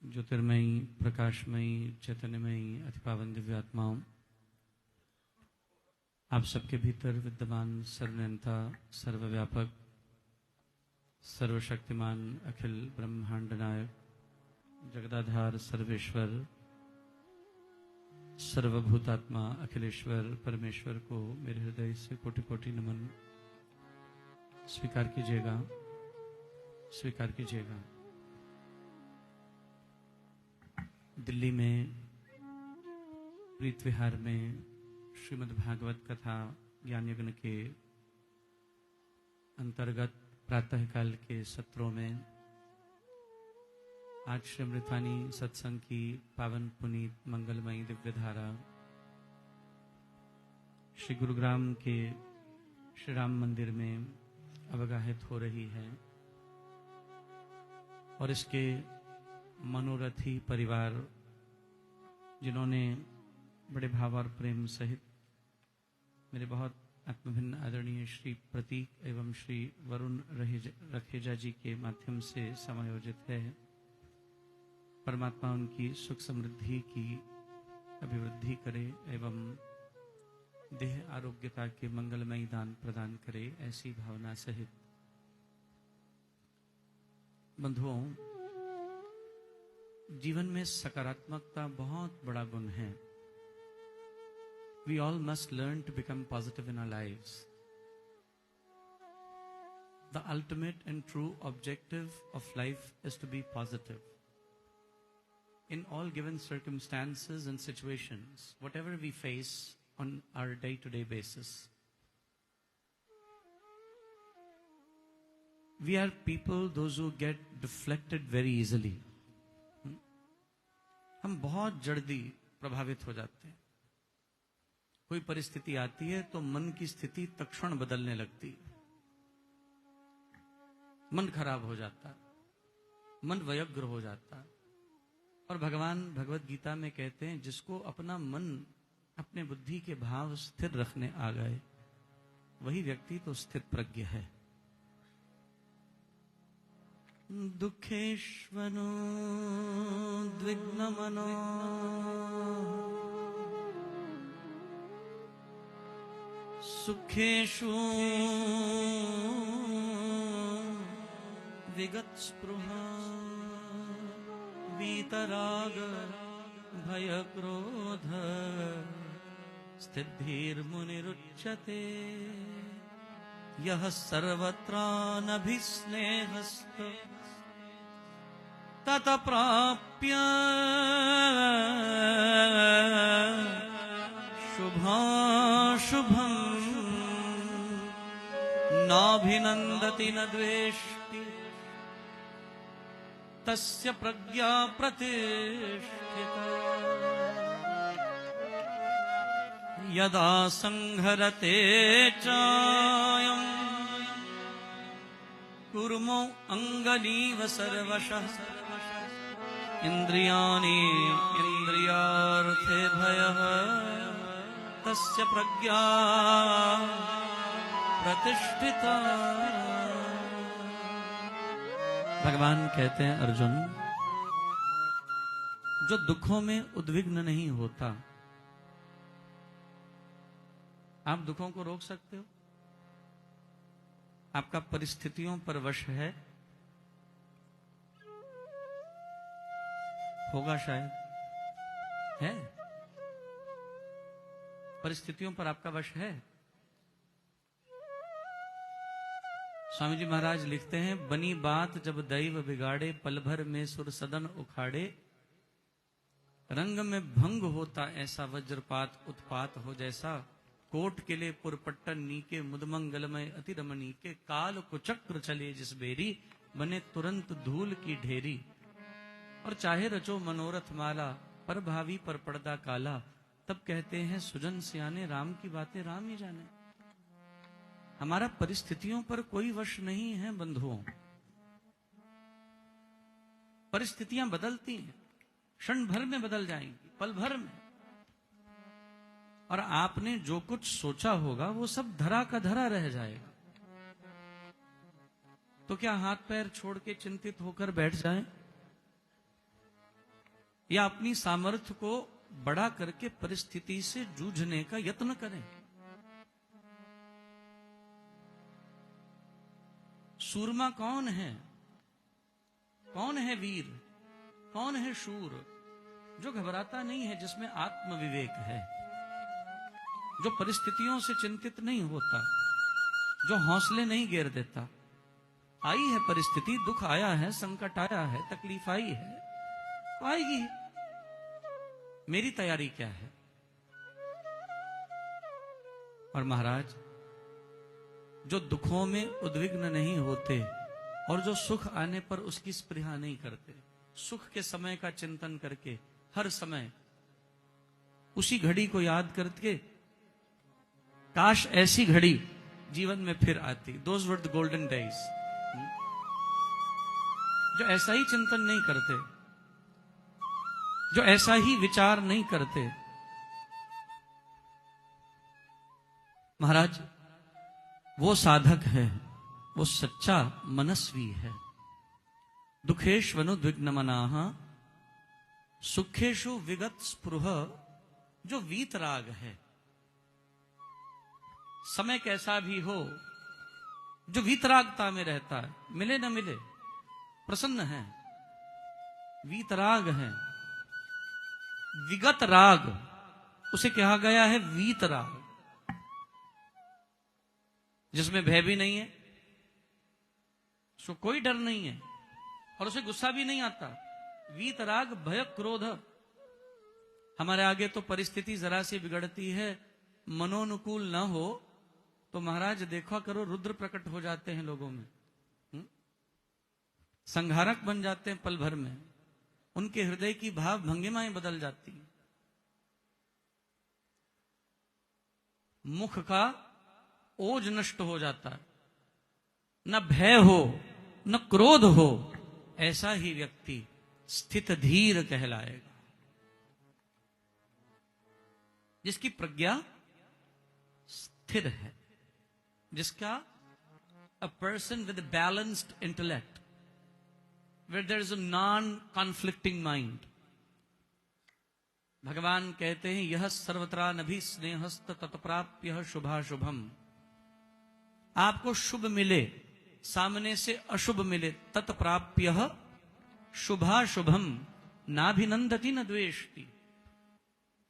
ज्योतिर्मयी प्रकाशमयी चैतन्यमयी अति पावन दिव्यात्माओं, आप सबके भीतर विद्यमान सर्वनियंता सर्वव्यापक सर्वशक्तिमान अखिल ब्रह्मांड नायक जगदाधार सर्वेश्वर सर्वभूतात्मा अखिलेश्वर परमेश्वर को मेरे हृदय से कोटि कोटि नमन स्वीकार कीजिएगा, स्वीकार कीजिएगा। दिल्ली में प्रीत विहार में श्रीमद् भागवत कथा ज्ञान यज्ञ के अंतर्गत प्रातःकाल के सत्रों में आज श्री अमृतवाणी सत्संग की पावन पुनीत मंगलमयी दिव्य धारा श्री गुरुग्राम के श्री राम मंदिर में अवगाहित हो रही है और इसके मनोरथी परिवार जिन्होंने बड़े भाव और प्रेम सहित मेरे बहुत आत्मभिन्न आदरणीय श्री प्रतीक एवं श्री वरुण रखेजा जी के माध्यम से समायोजित है। परमात्मा उनकी सुख समृद्धि की अभिवृद्धि करे एवं देह आरोग्यता के मंगलमयी दान प्रदान करे, ऐसी भावना सहित बंधुओं, जीवन में सकारात्मकता बहुत बड़ा गुण है। We all must learn to become positive in our lives. The ultimate and true objective of life is to be positive. In all given circumstances and situations, whatever we face on our day-to-day basis, we are people, those who get deflected very easily. हम बहुत जल्दी प्रभावित हो जाते हैं। कोई परिस्थिति आती है तो मन की स्थिति तत्क्षण बदलने लगती है, मन खराब हो जाता, मन व्यग्र हो जाता। और भगवान भगवत गीता में कहते हैं, जिसको अपना मन अपने बुद्धि के भाव स्थिर रखने आ गए, वही व्यक्ति तो स्थिर प्रज्ञ है। दुखेश्वनो द्विग्नमनो सुखेषु विगतस्पृहा वीतराग भयक्रोध स्थितिर्मुनिरुच्यते यः सर्वत्रानभिस्नेहस्त ततप्राप्य शुभाशुभम् नाभिनन्दति न द्वेष्टि तस्य प्रज्ञा प्रतिष्ठिता यदा संहरते चायं कुर्मो अंगलीव सर्वशः इंद्रियाणि इंद्रियार्थे भयः तस्य प्रज्ञा प्रतिष्ठिता। भगवान कहते हैं, अर्जुन, जो दुखों में उद्विग्न नहीं होता, आप दुखों को रोक सकते हो? आपका परिस्थितियों पर वश है? होगा शायद, है? परिस्थितियों पर आपका वश है? स्वामी जी महाराज लिखते हैं, बनी बात जब दैव बिगाड़े, पल भर में सुर सदन उखाड़े, रंग में भंग होता ऐसा वज्रपात उत्पात हो जैसा, कोट किले पुरपट्टन नीके मुदमंगलमय अति रमणीके, काल कुचक्र चले जिस बेरी, बने तुरंत धूल की ढेरी। और चाहे रचो मनोरथ माला, पर भावी पर पर्दा काला, तब कहते हैं सुजन सियाने, राम की बातें राम ही जाने। हमारा परिस्थितियों पर कोई वश नहीं है बंधुओं। परिस्थितियां बदलती हैं, क्षण भर में बदल जाएंगी, पल भर में। और आपने जो कुछ सोचा होगा वो सब धरा का धरा रह जाएगा। तो क्या हाथ पैर छोड़ के चिंतित होकर बैठ जाएं, या अपनी सामर्थ्य को बड़ा करके परिस्थिति से जूझने का यत्न करें? सूरमा कौन है? कौन है वीर? कौन है शूर? जो घबराता नहीं है, जिसमें आत्मविवेक है, जो परिस्थितियों से चिंतित नहीं होता, जो हौसले नहीं गिर देता। आई है परिस्थिति, दुख आया है, संकट आया है, तकलीफ आई है, तो आएगी। मेरी तैयारी क्या है? और महाराज, जो दुखों में उद्विग्न नहीं होते और जो सुख आने पर उसकी स्पृहा नहीं करते, सुख के समय का चिंतन करके हर समय उसी घड़ी को याद करके, काश ऐसी घड़ी जीवन में फिर आती। Those were the golden days. जो ऐसा ही चिंतन नहीं करते, जो ऐसा ही विचार नहीं करते, महाराज वो साधक है, वो सच्चा मनस्वी है। दुखेष्वनुद्विग्नमनाः सुखेषु विगत स्पृह, जो वीतराग है, समय कैसा भी हो, जो वीतरागता में रहता है, मिले न मिले प्रसन्न है, वीतराग है। विगत राग उसे कहा गया है वीतराग, जिसमें भय भी नहीं है, उसको कोई डर नहीं है और उसे गुस्सा भी नहीं आता। वीतराग भय क्रोध। हमारे आगे तो परिस्थिति जरा सी बिगड़ती है, मनोनुकूल न हो तो महाराज देखा करो रुद्र प्रकट हो जाते हैं लोगों में, संहारक बन जाते हैं पल भर में, उनके हृदय की भाव भंगिमाएं बदल जाती हैं। मुख का ओज नष्ट हो जाता है, न भय हो न क्रोध हो, ऐसा ही व्यक्ति स्थित धीर कहलाएगा, जिसकी प्रज्ञा स्थिर है, जिसका a person with a balanced intellect, where there is a non-conflicting mind. भगवान कहते हैं यह सर्वत्रा नभि स्नेहस्त तत्प्राप्य शुभाशुभम। आपको शुभ मिले, सामने से अशुभ मिले, तत्प्राप्य शुभाशुभम नाभिनंदति न द्वेष्टि।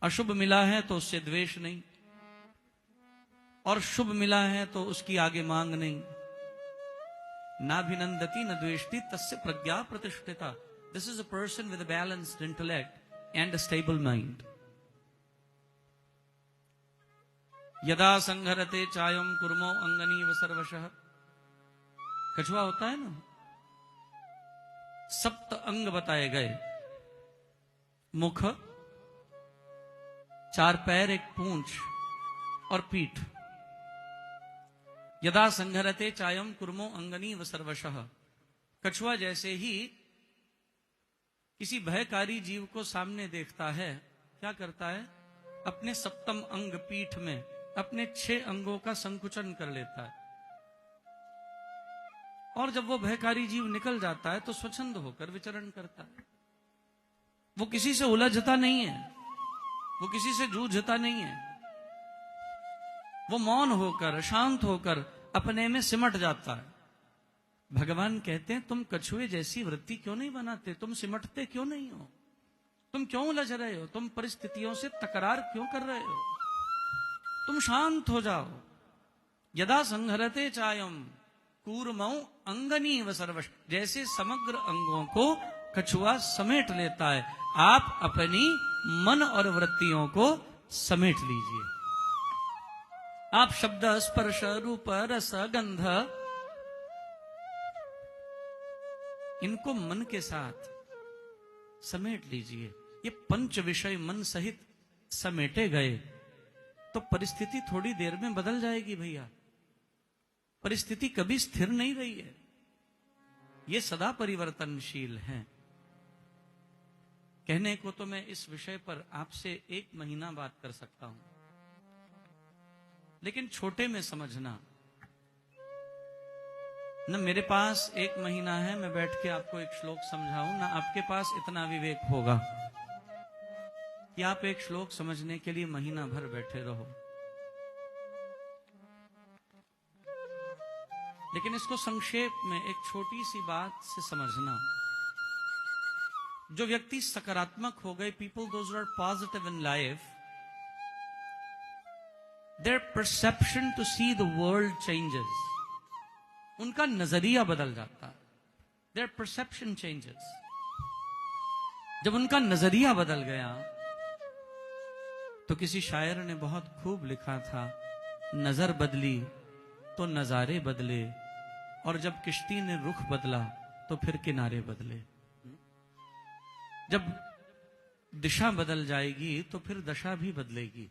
अशुभ मिला है तो उससे द्वेष नहीं, और शुभ मिला है तो उसकी आगे मांग नहीं। नाभिनंदति न द्वेष्टि तस्य प्रज्ञा प्रतिष्ठिता। This is a person with a balanced intellect and a stable mind. यदा संघरते चायम कुर्मो अंगनीव सर्वशः। कछुआ होता है ना, सप्त अंग बताए गए, मुख, 4 पैर, 1 पूंछ और पीठ। यदा संघरते चायम कुर्मो अंगनीव सर्वशः। कछुआ जैसे ही किसी भयकारी जीव को सामने देखता है, क्या करता है, अपने सप्तम अंग पीठ में अपने 6 अंगों का संकुचन कर लेता है, और जब वो भयकारी जीव निकल जाता है तो स्वच्छंद होकर विचरण करता है। वो किसी से उलझता नहीं है, वो किसी से जूझता नहीं है, वो मौन होकर शांत होकर अपने में सिमट जाता है। भगवान कहते हैं तुम कछुए जैसी वृत्ति क्यों नहीं बनाते, तुम सिमटते क्यों नहीं हो, तुम क्यों उलझ रहे हो, तुम परिस्थितियों से तकरार क्यों कर रहे हो, तुम शांत हो जाओ। यदा संहरते चायम कूर्मौ अंगनीव सर्वश। जैसे समग्र अंगों को कछुआ समेट लेता है, आप अपनी मन और वृत्तियों को समेट लीजिए। आप शब्द स्पर्श रूप रस गंध, इनको मन के साथ समेट लीजिए। ये 5 विषय मन सहित समेटे गए तो परिस्थिति थोड़ी देर में बदल जाएगी भैया। परिस्थिति कभी स्थिर नहीं रही है, ये सदा परिवर्तनशील है। कहने को तो मैं इस विषय पर आपसे 1 महीना बात कर सकता हूं, लेकिन छोटे में समझना। न मेरे पास 1 महीना है मैं बैठ के आपको एक श्लोक समझाऊं, ना आपके पास इतना विवेक होगा कि आप एक श्लोक समझने के लिए महीना भर बैठे रहो। लेकिन इसको संक्षेप में एक छोटी सी बात से समझना। जो व्यक्ति सकारात्मक हो गए, people those are positive in life, their perception to see the world changes. उनका नजरिया बदल जाता है, देयर परसेप्शन चेंजेस। जब उनका नजरिया बदल गया तो किसी शायर ने बहुत खूब लिखा था, नजर बदली तो नजारे बदले, और जब किश्ती ने रुख बदला तो फिर किनारे बदले। जब दिशा बदल जाएगी तो फिर दशा भी बदलेगी,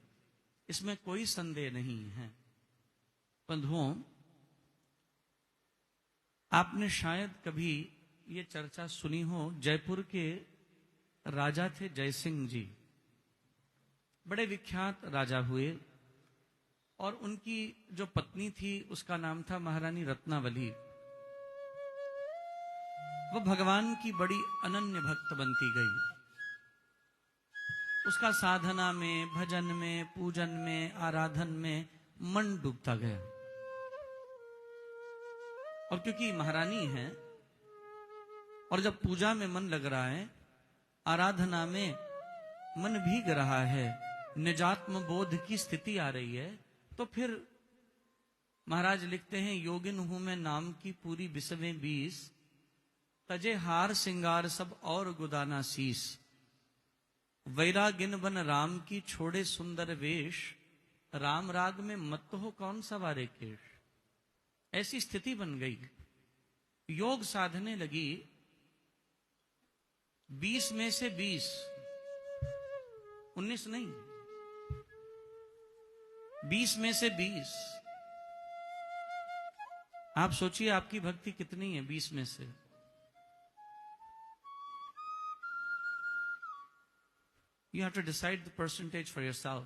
इसमें कोई संदेह नहीं है। बंधुओं, आपने शायद कभी ये चर्चा सुनी हो, जयपुर के राजा थे जयसिंह जी, बड़े विख्यात राजा हुए, और उनकी जो पत्नी थी उसका नाम था महारानी रत्नावली। वो भगवान की बड़ी अनन्य भक्त बनती गई। उसका साधना में, भजन में, पूजन में, आराधन में मन डूबता गया। और क्योंकि महारानी है और जब पूजा में मन लग रहा है, आराधना में मन भीग रहा है, निजात्म बोध की स्थिति आ रही है, तो फिर महाराज लिखते हैं, योगिन हूं मैं नाम की पूरी बिसवें 20, तजे हार सिंगार सब और गुदाना शीस, वैरागिन बन राम की छोड़े सुंदर वेश, राम राग में मत हो कौन सवारे केश। ऐसी स्थिति बन गई, योग साधने लगी। 20 में से 20, 19 नहीं, 20 में से 20। आप सोचिए आपकी भक्ति कितनी है 20 में से। You have to decide the percentage for yourself.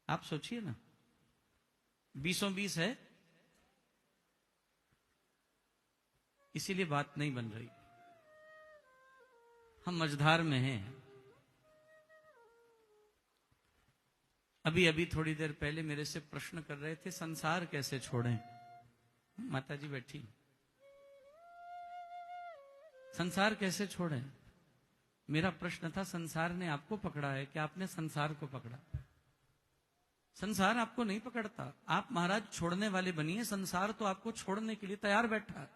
आप सोचिए ना, 20 है, इसीलिए बात नहीं बन रही। हम मझधार में हैं। अभी थोड़ी देर पहले मेरे से प्रश्न कर रहे थे, संसार कैसे छोड़ें। माता जी बैठी, संसार कैसे छोड़ें। मेरा प्रश्न था, संसार ने आपको पकड़ा है कि आपने संसार को पकड़ा। संसार आपको नहीं पकड़ता, आप महाराज छोड़ने वाले बनिए। संसार तो आपको छोड़ने के लिए तैयार बैठा,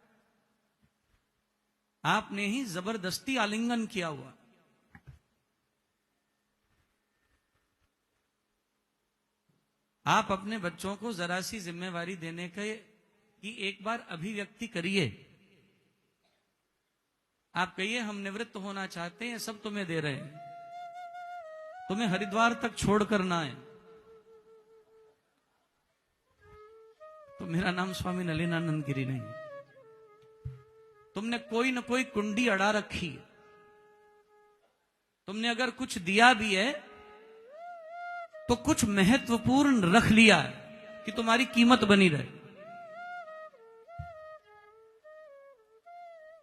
आपने ही जबरदस्ती आलिंगन किया हुआ। आप अपने बच्चों को जरा सी जिम्मेवारी देने की एक बार अभिव्यक्ति करिए। आप कहिए हम निवृत्त होना चाहते हैं, सब तुम्हें दे रहे हैं, तुम्हें हरिद्वार तक छोड़ कर ना आए। तो मेरा नाम स्वामी नलिनानंद गिरी नहीं। तुमने कोई न कोई कुंडी अड़ा रखी, तुमने अगर कुछ दिया भी है तो कुछ महत्वपूर्ण रख लिया है कि तुम्हारी कीमत बनी रहे।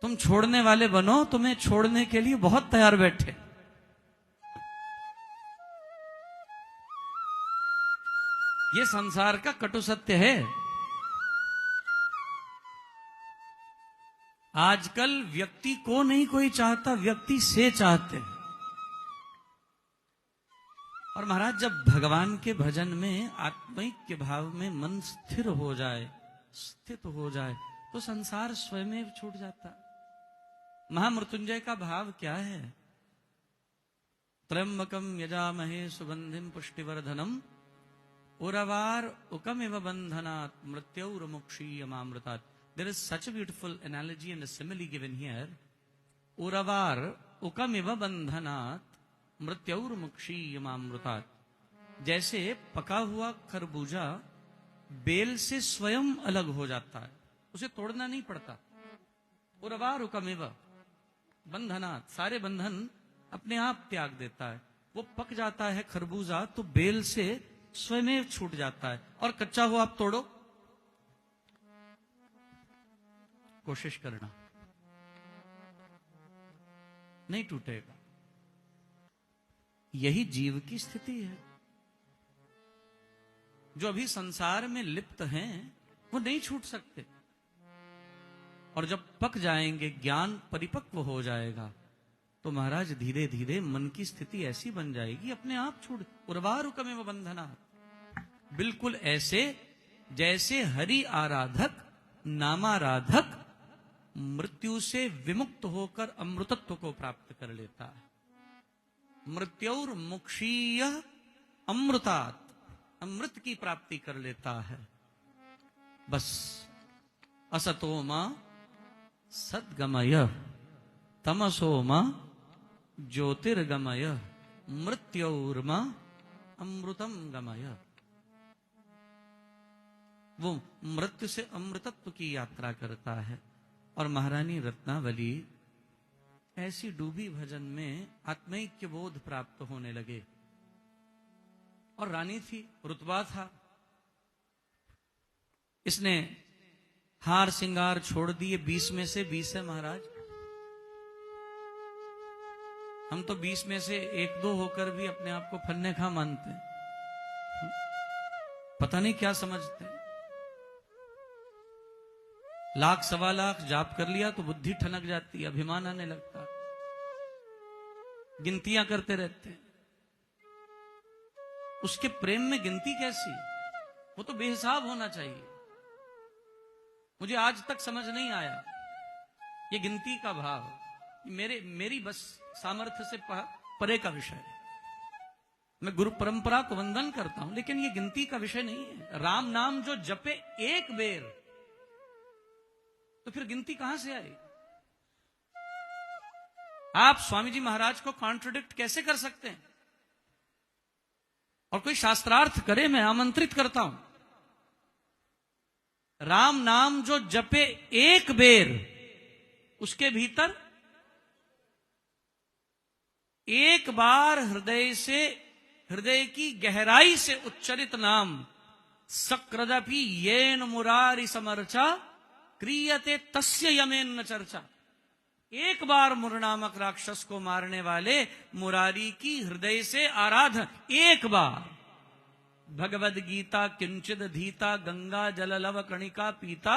तुम छोड़ने वाले बनो, तुम्हें छोड़ने के लिए बहुत तैयार बैठे। ये संसार का कटु सत्य है। आजकल व्यक्ति को नहीं कोई चाहता, व्यक्ति से चाहते हैं। और महाराज जब भगवान के भजन में, आत्मिक के भाव में मन स्थिर हो जाए, स्थित हो जाए, तो संसार स्वयं छूट जाता। महामृत्युंजय का भाव क्या है? त्र्यंबकम यजामहे सुगंधिम पुष्टिवर्धनम, उरवार उकमिव बंधनात् मृत्युर्मुक्षीयमामृतात्। There is such a beautiful analogy and a simile given here. उरवार उकमिव बंधनात् मृत्युर्मुक्षीयमामृतात्। जैसे पका हुआ खरबूजा बेल से स्वयं अलग हो जाता है, उसे तोड़ना नहीं पड़ता। उरवार उकमिव बंधनात्, सारे बंधन अपने आप त्याग देता है। वो पक जाता है खरबूजा तो बेल से स्वयं छूट जाता है। और कच्चा हो आप तोड़ो, कोशिश करना, नहीं टूटेगा। यही जीव की स्थिति है। जो अभी संसार में लिप्त हैं वो नहीं छूट सकते, और जब पक जाएंगे, ज्ञान परिपक्व हो जाएगा, तो महाराज धीरे धीरे मन की स्थिति ऐसी बन जाएगी, अपने आप छूट। उर्वारुकमेव बंधना, बिल्कुल ऐसे जैसे हरि आराधक नामाराधक मृत्यु से विमुक्त होकर अमृतत्व को प्राप्त कर लेता है। मृत्युर्मुक्षीय अमृतात्, अमृत की प्राप्ति कर लेता है। बस असतो मां सद्गमय तमसो मां ज्योतिर्गमय मृत्योर्मा अमृतम गमय। वो मृत्यु से अमृतत्व की यात्रा करता है। और महारानी रत्नावली ऐसी डूबी भजन में आत्मैक्य बोध प्राप्त होने लगे। और रानी थी, रुतबा था। इसने हार श्रृंगार छोड़ दिए। 20 में से 20 है महाराज। हम तो 20 में से 1-2 होकर भी अपने आप को फन्ने खा मानते हैं। पता नहीं क्या समझते हैं। लाख सवा लाख जाप कर लिया तो बुद्धि ठनक जाती है, अभिमान आने लगता है, गिनतियां करते रहते हैं। उसके प्रेम में गिनती कैसी? वो तो बेहिसाब होना चाहिए। मुझे आज तक समझ नहीं आया ये गिनती का भाव। मेरी बस सामर्थ्य से परे का विषय है। मैं गुरु परंपरा को वंदन करता हूं, लेकिन ये गिनती का विषय नहीं है। राम नाम जो जपे एक बेर, तो फिर गिनती कहां से आई? आप स्वामी जी महाराज को कॉन्ट्रडिक्ट कैसे कर सकते हैं? और कोई शास्त्रार्थ करे, मैं आमंत्रित करता हूं। राम नाम जो जपे एक बेर, उसके भीतर एक बार हृदय की गहराई से उच्चरित नाम सकृदपि येन मुरारी समर्चा क्रियते तस्य यमेन न चर्चा। एक बार मुर नामक राक्षस को मारने वाले मुरारी की हृदय से आराधन, एक बार भगवद गीता किंचिद धीता गंगा जल लव कणिका पीता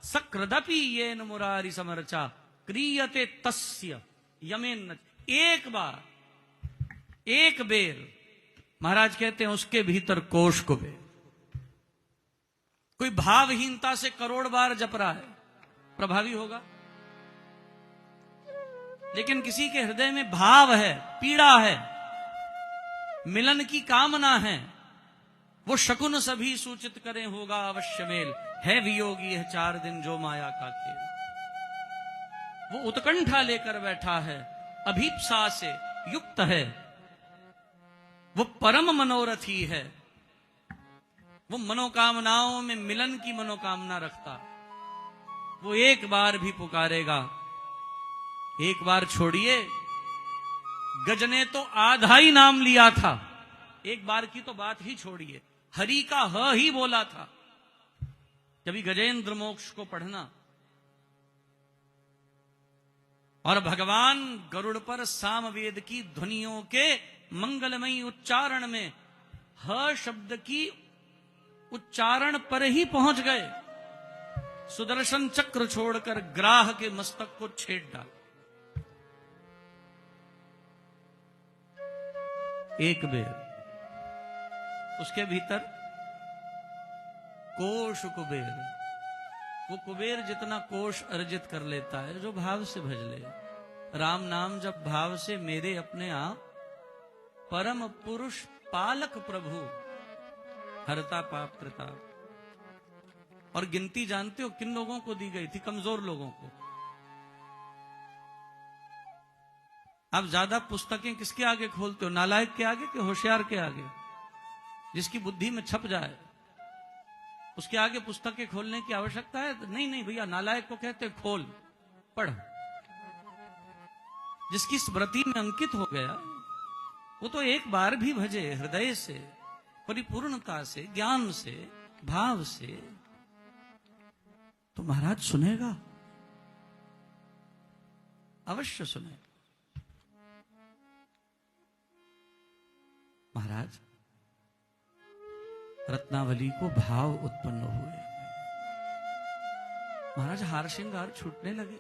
सकृदपि येन मुरारी समर्चा क्रियते तस्य यमेन न। एक बार, एक बेर। महाराज कहते हैं उसके भीतर कोष कुबेर। कोई भावहीनता से करोड़ बार जप रहा है, प्रभावी होगा? लेकिन किसी के हृदय में भाव है, पीड़ा है, मिलन की कामना है, वो शकुन सभी सूचित करें होगा अवश्य मेल। है वियोगी है 4 दिन जो माया का खेल। वो उत्कंठा लेकर बैठा है, अभीप्सा से युक्त है, वो परम मनोरथी है। वो मनोकामनाओं में मिलन की मनोकामना रखता। वो एक बार भी पुकारेगा। एक बार छोड़िए, गज ने तो आधा ही नाम लिया था। एक बार की तो बात ही छोड़िए, हरि का ह ही बोला था। कभी गजेंद्र मोक्ष को पढ़ना। और भगवान गरुड़ पर सामवेद की ध्वनियों के मंगलमयी उच्चारण में ह शब्द की उच्चारण पर ही पहुंच गए। सुदर्शन चक्र छोड़कर ग्राह के मस्तक को छेद डाल। एक बेर। उसके भीतर कोष कुबेर। वो कुबेर जितना कोष अर्जित कर लेता है जो भाव से भज ले। राम नाम जब भाव से मेरे अपने आप परम पुरुष पालक प्रभु हरता पाप प्रताप। और गिनती जानते हो किन लोगों को दी गई थी? कमजोर लोगों को। आप ज्यादा पुस्तकें किसके आगे खोलते हो? नालायक के आगे कि होशियार के आगे? जिसकी बुद्धि में छप जाए उसके आगे पुस्तकें खोलने की आवश्यकता है? नहीं भैया, नालायक को कहते खोल पढ़। जिसकी स्मृति में अंकित हो गया वो तो एक बार भी भजे हृदय से, परिपूर्णता से, ज्ञान से, भाव से, तो महाराज सुनेगा, अवश्य सुने। महाराज रत्नावली को भाव उत्पन्न हुए। महाराज हार श्रृंगार छूटने लगे।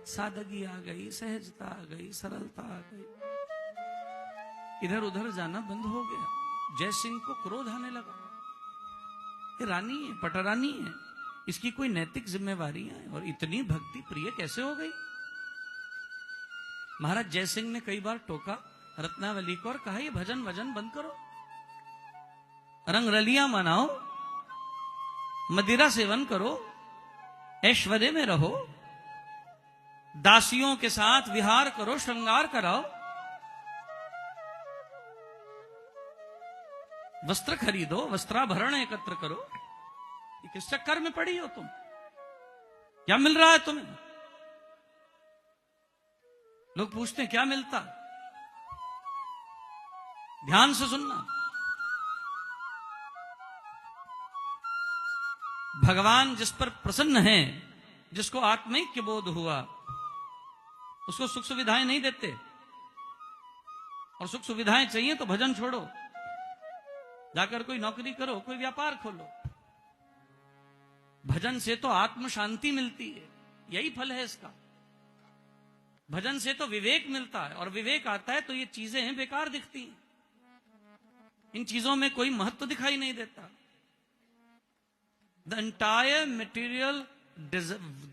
सादगी आ गई, सहजता आ गई, सरलता आ गई। इधर उधर जाना बंद हो गया। जय सिंह को क्रोध आने लगा। ये रानी है, पटरानी है, इसकी कोई नैतिक जिम्मेवारियां हैं और इतनी भक्ति प्रिय कैसे हो गई? महाराज जय सिंह ने कई बार टोका रत्नावली को और कहा ये भजन वजन बंद करो। रंगरलियां मनाओ, मदिरा सेवन करो, ऐश्वर्य में रहो, दासियों के साथ विहार करो, श्रृंगार कराओ, वस्त्र खरीदो, वस्त्राभरण एकत्र करो। ये किस चक्कर में पड़ी हो तुम? क्या मिल रहा है तुम्हें? लोग पूछते हैं क्या मिलता? ध्यान से सुनना। भगवान जिस पर प्रसन्न है, जिसको आत्मैक्य बोध हुआ, उसको सुख सुविधाएं नहीं देते। और सुख सुविधाएं चाहिए तो भजन छोड़ो, जाकर कोई नौकरी करो, कोई व्यापार खोलो। भजन से तो आत्म शांति मिलती है, यही फल है इसका। भजन से तो विवेक मिलता है, और विवेक आता है तो ये चीजें बेकार दिखती हैं। इन चीजों में कोई महत्व दिखाई नहीं देता। The entire material,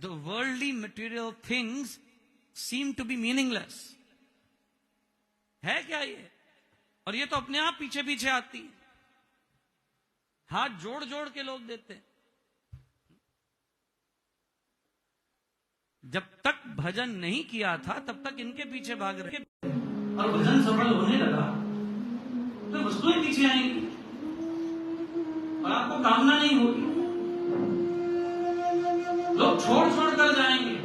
the worldly material things seem to be meaningless. है क्या ये? और ये तो अपने आप पीछे पीछे आती है। हाथ जोड़ जोड़ के लोग देते हैं। जब तक भजन नहीं किया था तब तक इनके पीछे भाग रहे, और भजन सफल होने लगा तो वस्तुएं पीछे आएंगी और आपको कामना नहीं होगी। लोग छोड़ छोड़ कर जाएंगे।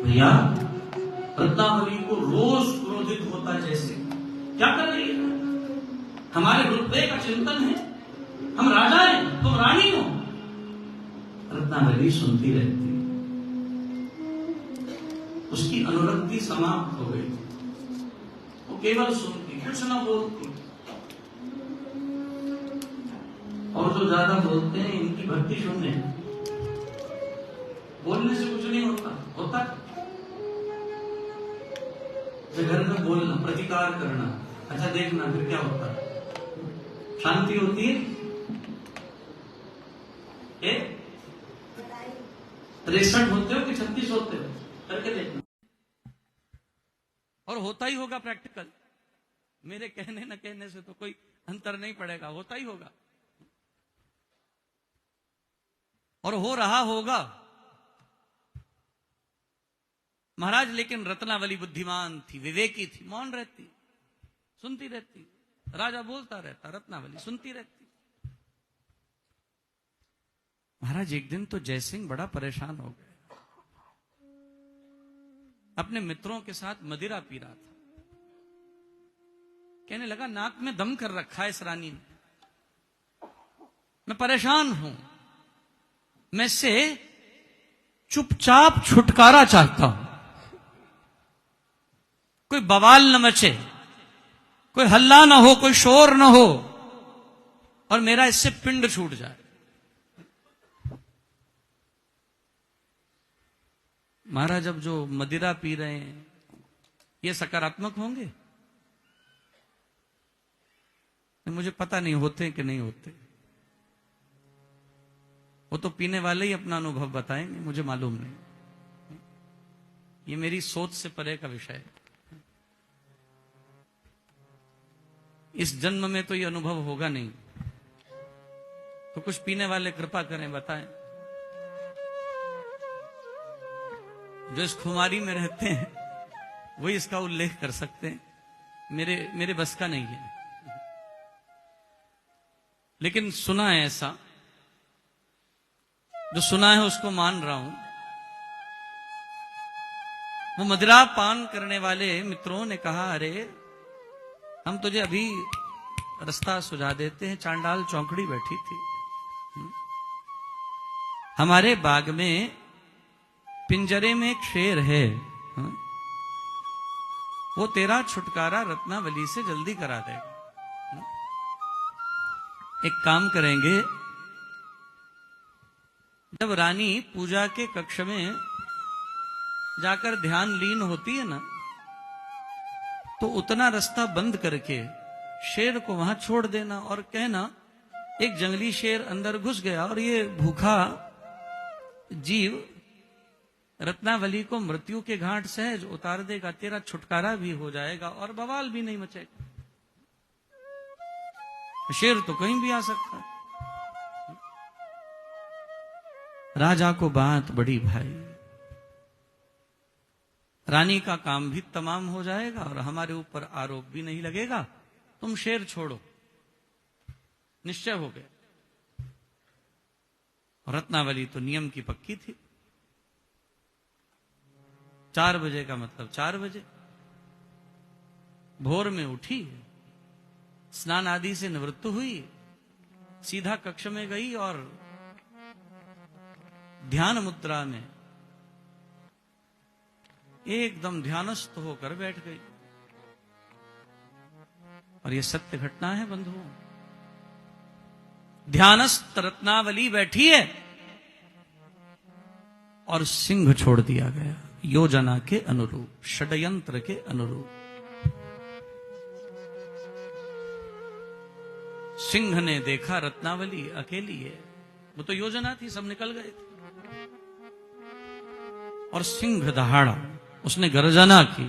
भैया रत्नावली को रोज क्रोधित होता जैसे, क्या कर रही है? हमारे रुतबे का चिंतन है, हम राजा हैं, तुम रानी हो। रत्नावली सुनती रहती, उसकी अनुरक्ति समाप्त हो गई। वो केवल सुनती, कुछ न बोलती। और जो ज्यादा बोलते हैं इनकी भक्ति शून्य है। बोलने से कुछ नहीं होता। होता घर में बोलना, प्रतिकार करना, अच्छा देखना फिर क्या होता है। शांति होती है, 63 होते हो कि 36 होते हो, करके देखना। और होता ही होगा प्रैक्टिकल। मेरे कहने न कहने से तो कोई अंतर नहीं पड़ेगा, होता ही होगा और हो रहा होगा। महाराज लेकिन रत्नावली बुद्धिमान थी, विवेकी थी, मौन रहती, सुनती रहती। राजा बोलता रहता, रत्नावली सुनती रहती। महाराज एक दिन तो जयसिंह बड़ा परेशान हो गए। अपने मित्रों के साथ मदिरा पी रहा था। कहने लगा नाक में दम कर रखा है इस रानी ने, मैं परेशान हूं, मैं इससे चुपचाप छुटकारा चाहता हूं। कोई बवाल न मचे, कोई हल्ला ना हो, कोई शोर ना हो, और मेरा इससे पिंड छूट जाए। महाराज अब जो मदिरा पी रहे हैं ये सकारात्मक होंगे? मुझे पता नहीं होते कि नहीं होते, वो तो पीने वाले ही अपना अनुभव बताएंगे, मुझे मालूम नहीं। ये मेरी सोच से परे का विषय है। इस जन्म में तो ये अनुभव होगा नहीं, तो कुछ पीने वाले कृपा करें, बताएं। जो इस खुमारी में रहते हैं वही इसका उल्लेख कर सकते हैं। मेरे बस का नहीं है। लेकिन सुना है ऐसा, जो सुना है उसको मान रहा हूं। वो मदिरा पान करने वाले मित्रों ने कहा, अरे हम तुझे अभी रास्ता सुझा देते हैं। चांडाल चौकड़ी बैठी थी, हमारे बाग में पिंजरे में एक शेर है, वो तेरा छुटकारा रत्नावली से जल्दी करा देगा। एक काम करेंगे, जब रानी पूजा के कक्ष में जाकर ध्यान लीन होती है ना, तो उतना रास्ता बंद करके शेर को वहां छोड़ देना और कहना एक जंगली शेर अंदर घुस गया और ये भूखा जीव रत्नावली को मृत्यु के घाट सहज उतार देगा, तेरा छुटकारा भी हो जाएगा और बवाल भी नहीं मचेगा। शेर तो कहीं भी आ सकता है। राजा को बात बड़ी भाई, रानी का काम भी तमाम हो जाएगा और हमारे ऊपर आरोप भी नहीं लगेगा, तुम शेर छोड़ो। निश्चय हो गया। रत्नावली तो नियम की पक्की थी। 4 बजे का मतलब 4 बजे भोर में उठी, स्नान आदि से निवृत्त हुई, सीधा कक्ष में गई और ध्यान मुद्रा में एकदम ध्यानस्थ होकर बैठ गई। और यह सत्य घटना है बंधुओं। ध्यानस्थ रत्नावली बैठी है और सिंह छोड़ दिया गया, योजना के अनुरूप, षड्यंत्र के अनुरूप। सिंह ने देखा रत्नावली अकेली है, वो तो योजना थी, सब निकल गए थे। और सिंह दहाड़ा, उसने गर्जना की।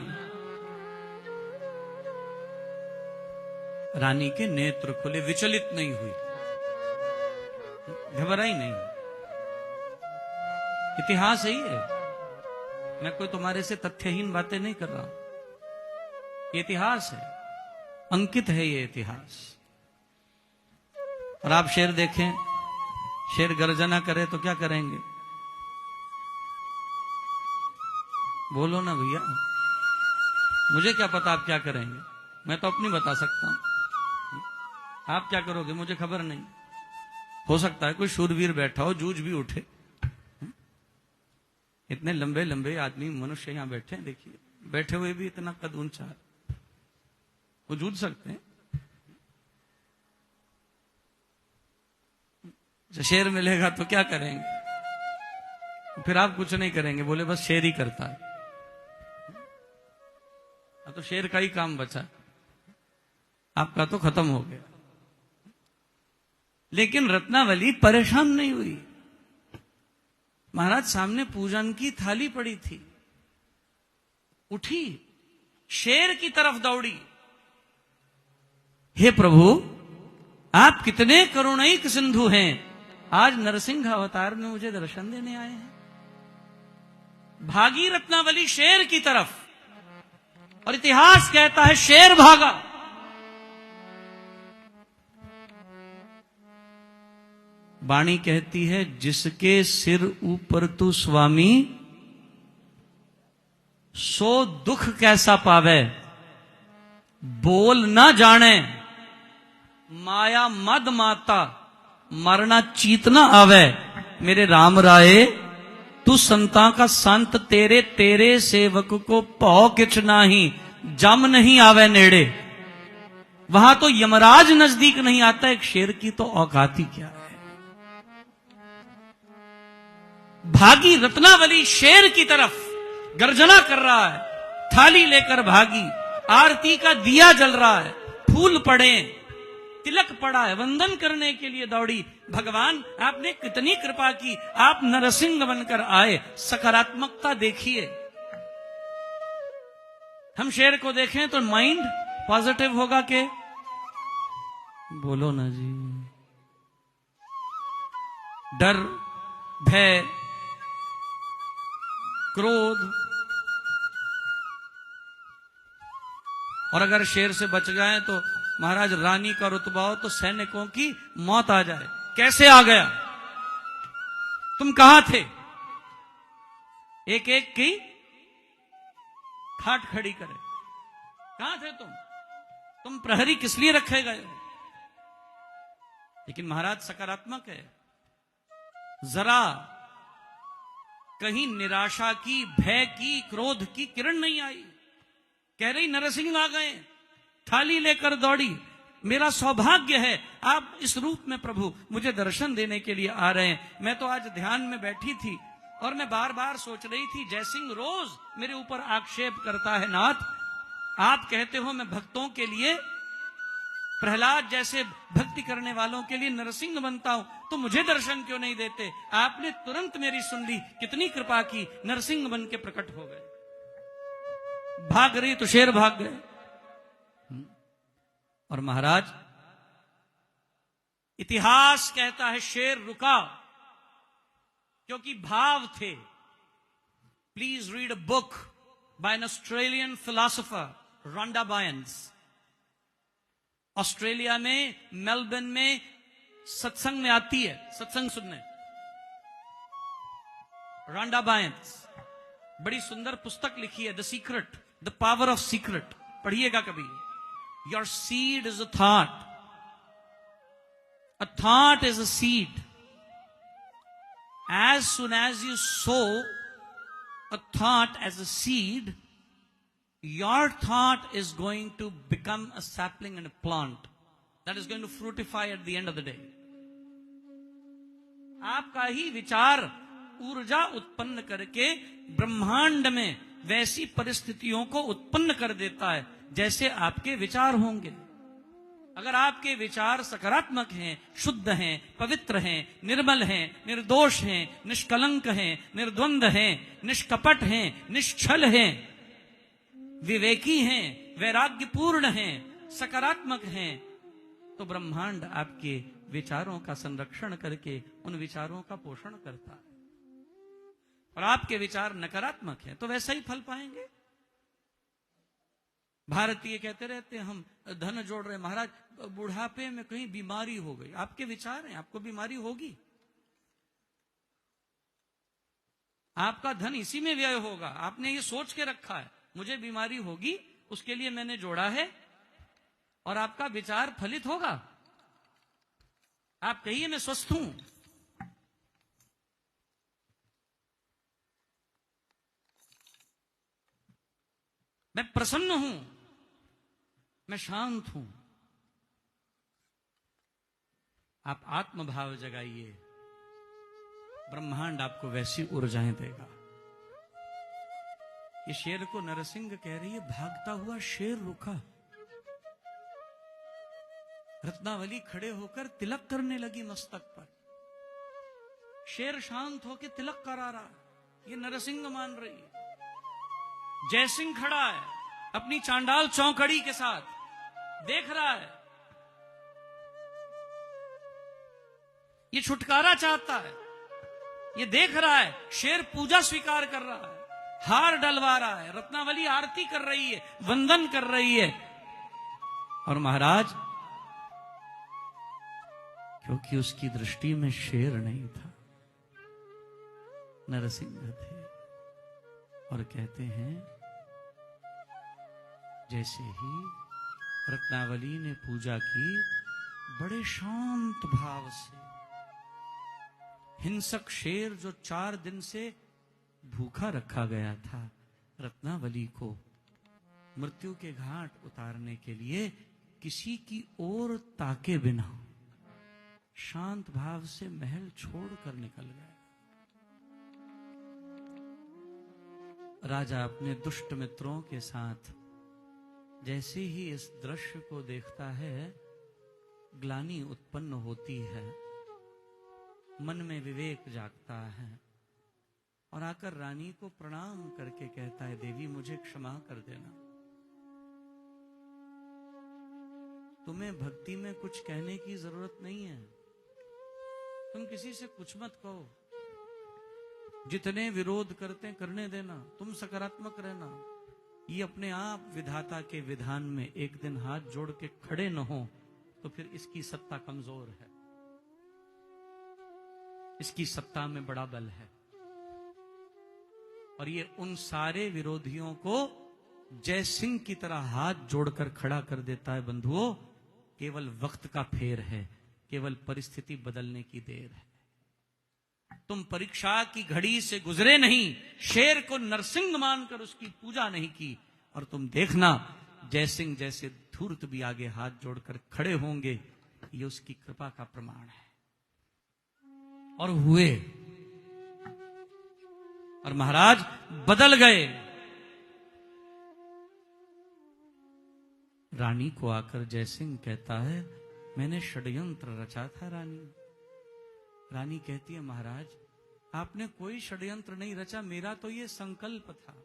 रानी के नेत्र खुले, विचलित नहीं हुई, घबराई नहीं। इतिहास है ये, मैं कोई तुम्हारे से तथ्यहीन बातें नहीं कर रहा हूं। ये इतिहास है, अंकित है ये इतिहास। और आप शेर देखें, शेर गर्जना करे तो क्या करेंगे? बोलो ना भैया, मुझे क्या पता आप क्या करेंगे, मैं तो अपनी बता सकता हूं। आप क्या करोगे मुझे खबर नहीं। हो सकता है कोई शूरवीर बैठा हो, जूझ भी उठे। इतने लंबे लंबे आदमी मनुष्य यहां बैठे हैं, देखिए, बैठे हुए भी इतना कद ऊंचा है, वो जूझ सकते हैं। शेर मिलेगा तो क्या करेंगे? फिर आप कुछ नहीं करेंगे, बोले बस शेर ही करता है। अब तो शेर का ही काम बचा, आपका तो खत्म हो गया। लेकिन रत्नावली परेशान नहीं हुई। महाराज सामने पूजन की थाली पड़ी थी, उठी, शेर की तरफ दौड़ी। हे प्रभु, आप कितने करुणैक सिंधु हैं, आज नरसिंह अवतार में मुझे दर्शन देने आए हैं। भागी रत्नावली शेर की तरफ, और इतिहास कहता है शेर भागा। वाणी कहती है, जिसके सिर ऊपर तू स्वामी, सो दुख कैसा पावे, बोल ना जाने माया मद माता, मरना चीत ना आवे। मेरे राम राये, तू संता का संत, तेरे तेरे सेवक को भौ किछ नाही, जम नहीं आवे नेड़े। वहां तो यमराज नजदीक नहीं आता, एक शेर की तो औकात ही क्या है। भागी रत्नावली शेर की तरफ, गर्जना कर रहा है, थाली लेकर भागी, आरती का दिया जल रहा है, फूल पड़े, तिलक पड़ा है, वंदन करने के लिए दौड़ी। भगवान आपने कितनी कृपा की, आप नरसिंह बनकर आए। सकारात्मकता देखिए। हम शेर को देखें तो माइंड पॉजिटिव होगा के? बोलो ना जी। डर, भय, क्रोध, और अगर शेर से बच जाए तो महाराज रानी का रुतबा हो तो सैनिकों की मौत आ जाए। कैसे आ गया? तुम कहां थे? एक एक की खाट खड़ी करे। कहां थे तुम प्रहरी किस लिए रखे गए? लेकिन महाराज सकारात्मक है, जरा कहीं निराशा की, भय की, क्रोध की किरण नहीं आई। कह रही नरसिंह आ गए, थाली लेकर दौड़ी। मेरा सौभाग्य है आप इस रूप में प्रभु मुझे दर्शन देने के लिए आ रहे हैं। मैं तो आज ध्यान में बैठी थी और मैं बार बार सोच रही थी, जयसिंह रोज मेरे ऊपर आक्षेप करता है, नाथ आप कहते हो मैं भक्तों के लिए, प्रहलाद जैसे भक्ति करने वालों के लिए नरसिंह बनता हूं, तो मुझे दर्शन क्यों नहीं देते? आपने तुरंत मेरी सुन ली, कितनी कृपा की, नरसिंह बन के प्रकट हो गए। भाग रही तो शेर भाग गए। और महाराज इतिहास कहता है शेर रुका क्योंकि भाव थे। Please read a book by an Australian philosopher Rhonda बायंस। ऑस्ट्रेलिया में मेलबर्न में सत्संग में आती है, सत्संग सुनने। रोंडा बायंस बड़ी सुंदर पुस्तक लिखी है, the secret, the power of secret, पढ़िएगा कभी। Your seed is a thought, a thought is a seed. As soon as you sow a thought as a seed, your thought is going to become a sapling and a plant that is going to fructify at the end of the day. आपका ही विचार ऊर्जा उत्पन्न करके ब्रह्मांड में वैसी परिस्थितियों को उत्पन्न कर देता है जैसे आपके विचार होंगे। अगर आपके विचार सकारात्मक हैं, शुद्ध हैं, पवित्र हैं, निर्मल हैं, निर्दोष हैं, निष्कलंक हैं, निर्द्वंद्व हैं, निष्कपट हैं, निश्चल हैं, विवेकी हैं, वैराग्यपूर्ण हैं, सकारात्मक हैं, तो ब्रह्मांड आपके विचारों का संरक्षण करके उन विचारों का पोषण करता है। और आपके विचार नकारात्मक हैं तो वैसा ही फल पाएंगे। भारतीय कहते रहते हैं हम धन जोड़ रहे, महाराज बुढ़ापे में कहीं बीमारी हो गई। आपके विचार हैं, आपको बीमारी होगी। आपका धन इसी में व्यय होगा। आपने ये सोच के रखा है मुझे बीमारी होगी, उसके लिए मैंने जोड़ा है, और आपका विचार फलित होगा। आप कहिए मैं स्वस्थ हूं, मैं प्रसन्न हूं, मैं शांत हूं। आप आत्मभाव जगाइए, ब्रह्मांड आपको वैसी ऊर्जाएं देगा। ये शेर को नरसिंह कह रही है, भागता हुआ शेर रुका। रत्नावली खड़े होकर तिलक करने लगी मस्तक पर। शेर शांत होकर तिलक करा रहा, ये नरसिंह मान रही है। जयसिंह खड़ा है अपनी चांडाल चौकड़ी के साथ, देख रहा है। ये छुटकारा चाहता है, ये देख रहा है। शेर पूजा स्वीकार कर रहा है, हार डलवा रहा है, रत्नावली आरती कर रही है, वंदन कर रही है। और महाराज क्योंकि उसकी दृष्टि में शेर नहीं था, नरसिंह थे। और कहते हैं जैसे ही रत्नावली ने पूजा की, बड़े शांत भाव से हिंसक शेर जो 4 दिन से भूखा रखा गया था, रत्नावली को मृत्यु के घाट उतारने के लिए किसी की ओर ताके बिना शांत भाव से महल छोड़कर निकल गया। राजा अपने दुष्ट मित्रों के साथ जैसे ही इस दृश्य को देखता है, ग्लानि उत्पन्न होती है, मन में विवेक जागता है, और आकर रानी को प्रणाम करके कहता है, देवी मुझे क्षमा कर देना। तुम्हें भक्ति में कुछ कहने की जरूरत नहीं है, तुम किसी से कुछ मत कहो, जितने विरोध करते करने देना, तुम सकारात्मक रहना। ये अपने आप विधाता के विधान में एक दिन हाथ जोड़ के खड़े न हो तो फिर इसकी सत्ता कमजोर है, इसकी सत्ता में बड़ा बल है। और ये उन सारे विरोधियों को जयसिंह की तरह हाथ जोड़कर खड़ा कर देता है। बंधुओं, केवल वक्त का फेर है, केवल परिस्थिति बदलने की देर है। तुम परीक्षा की घड़ी से गुजरे नहीं, शेर को नरसिंह मानकर उसकी पूजा नहीं की, और तुम देखना जयसिंह जैसे धूर्त भी आगे हाथ जोड़कर खड़े होंगे। ये उसकी कृपा का प्रमाण है। और हुए, और महाराज बदल गए। रानी को आकर जयसिंह कहता है, मैंने षड्यंत्र रचा था रानी। रानी कहती है, महाराज आपने कोई षड्यंत्र नहीं रचा, मेरा तो ये संकल्प था।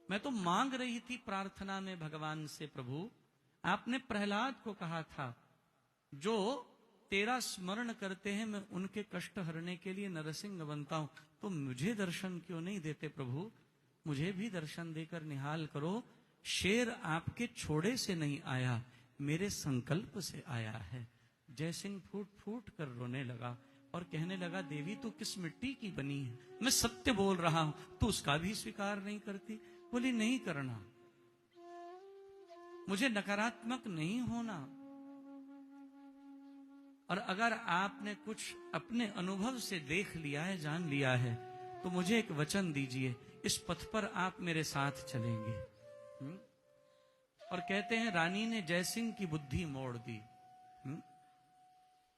मैं तो मांग रही थी प्रार्थना में भगवान से, प्रभु आपने प्रहलाद को कहा था जो तेरा स्मरण करते हैं, मैं उनके कष्ट हरने के लिए नरसिंह बनता हूं, तो मुझे दर्शन क्यों नहीं देते प्रभु? मुझे भी दर्शन देकर निहाल करो। शेर आपके छोड़े से नहीं आया, मेरे संकल्प से आया है। जयसिंह फूट फूट कर रोने लगा और कहने लगा, देवी तू किस मिट्टी की बनी है? मैं सत्य बोल रहा हूं, तू उसका भी स्वीकार नहीं करती। बोली नहीं करना, मुझे नकारात्मक नहीं होना, और अगर आपने कुछ अपने अनुभव से देख लिया है, जान लिया है, तो मुझे एक वचन दीजिए, इस पथ पर आप मेरे साथ चलेंगे। और कहते हैं रानी ने जयसिंह की बुद्धि मोड़ दी।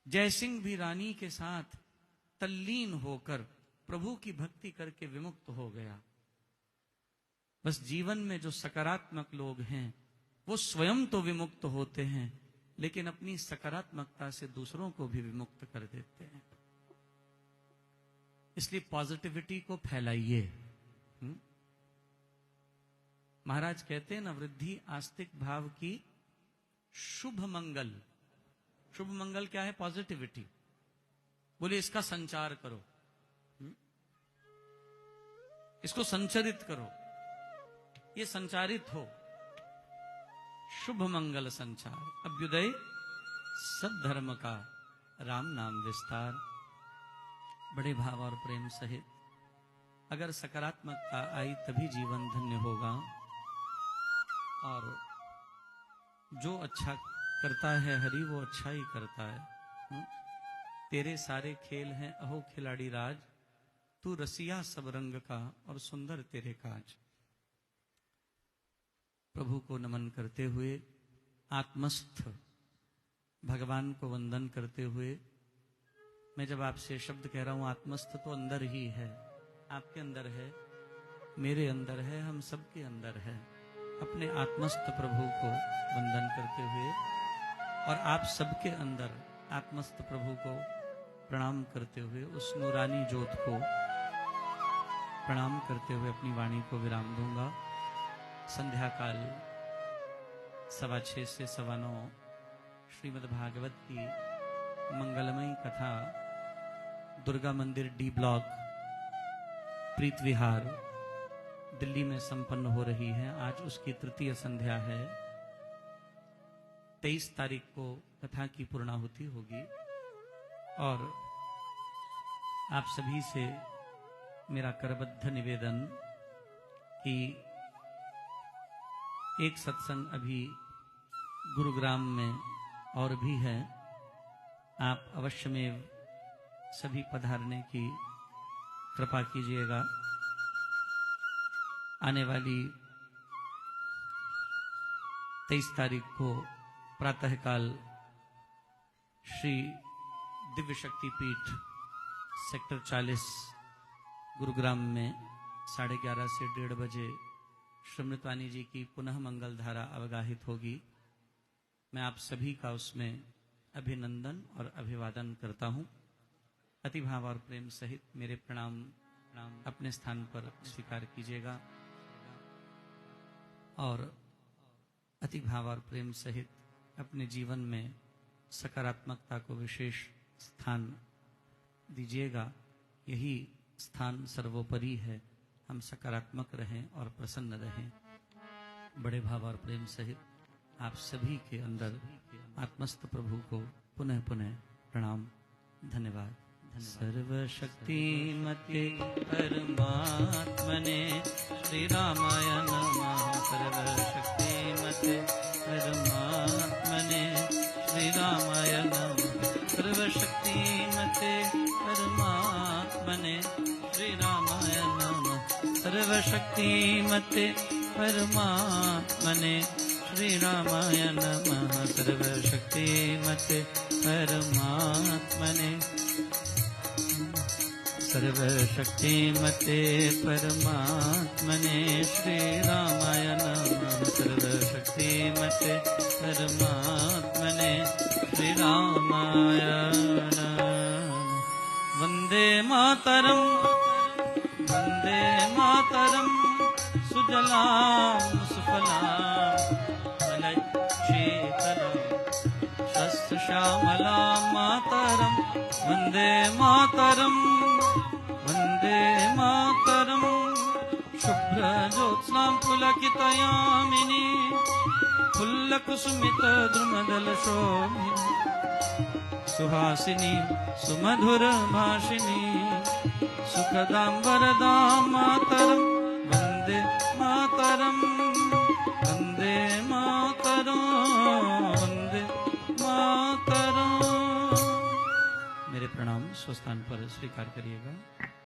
जयसिंह भी रानी के साथ तल्लीन होकर प्रभु की भक्ति करके विमुक्त हो गया। बस जीवन में जो सकारात्मक लोग हैं वो स्वयं तो विमुक्त होते हैं, लेकिन अपनी सकारात्मकता से दूसरों को भी विमुक्त कर देते हैं। इसलिए पॉजिटिविटी को फैलाइए। महाराज कहते हैं ना, वृद्धि आस्तिक भाव की शुभ मंगल। शुभ मंगल क्या है? पॉजिटिविटी। बोले इसका संचार करो, इसको संचरित करो, ये संचारित हो। शुभ मंगल संचार, अभ्युदय सब धर्म का, राम नाम विस्तार। बड़े भाव और प्रेम सहित अगर सकारात्मकता आई तभी जीवन धन्य होगा। और जो अच्छा करता है हरि वो अच्छा ही करता है। तेरे सारे खेल हैं अहो खिलाड़ी राज, तू रसिया सब रंग का और सुंदर तेरे काज। प्रभु को नमन करते हुए, आत्मस्थ भगवान को वंदन करते हुए, मैं जब आपसे शब्द कह रहा हूं आत्मस्थ, तो अंदर ही है, आपके अंदर है, मेरे अंदर है, हम सबके अंदर है। अपने आत्मस्थ प्रभु को वंदन करते हुए और आप सबके अंदर आत्मस्थ प्रभु को प्रणाम करते हुए, उस नूरानी ज्योत को प्रणाम करते हुए अपनी वाणी को विराम दूंगा। संध्या काल 6:15 से 9:15 श्रीमद् भागवत की मंगलमयी कथा दुर्गा मंदिर डी ब्लॉक प्रीत विहार दिल्ली में संपन्न हो रही है। आज उसकी तृतीय संध्या है। 23 तारीख को कथा की पूर्णाहुति होगी। और आप सभी से मेरा करबद्ध निवेदन कि एक सत्संग अभी गुरुग्राम में और भी है, आप अवश्य में सभी पधारने की कृपा कीजिएगा। आने वाली 23 तारीख को प्रातःकाल श्री दिव्य शक्ति पीठ सेक्टर 40 गुरुग्राम में 11:30 से 1:30 बजे श्रीमृतवानी जी की पुनः मंगल धारा अवगाहित होगी। मैं आप सभी का उसमें अभिनंदन और अभिवादन करता हूं। अतिभाव और प्रेम सहित मेरे प्रणाम अपने स्थान पर स्वीकार कीजिएगा। और अतिभाव और प्रेम सहित अपने जीवन में सकारात्मकता को विशेष स्थान दीजिएगा। यही स्थान सर्वोपरि है। हम सकारात्मक रहें और प्रसन्न रहें। बड़े भाव और प्रेम सहित आप सभी के अंदर आत्मस्थ प्रभु को पुनः पुनः प्रणाम। धन्यवाद। सर्वशक्तिमते परमात्मने श्री रामाय नमः। सर्वशक्तिमते परमात्मने श्री रामाय नमः। सर्वशक्तिमते परमात्मने श्री रामाय नमः। सर्वशक्तिमते परमात्मने श्री रामाय नमः। सर्वशक्तिमते परमात्मने सर्वशक्तिमते परमात्मने श्री रामाय नमः। सर्वशक्तिमते परमात्मने श्री रामाय नमः। वंदे मातरम वंदे मातरम सुजलां सुफलां मलयजशीतलां शस्त्र श्यामला मातरम वंदे मातरम वंदे मातरम शुभ्र ज्योत्स्नां पुलकितयामिनी फुल्लकुसुमित द्रुमदल शोभिनी सुहासिनी सुमधुर भाषिणी सुखदां वरदां मातरम वंदे मातरम वंदे मातरम वंदे मातरम। मेरे प्रणाम स्वस्थान पर स्वीकार करिएगा।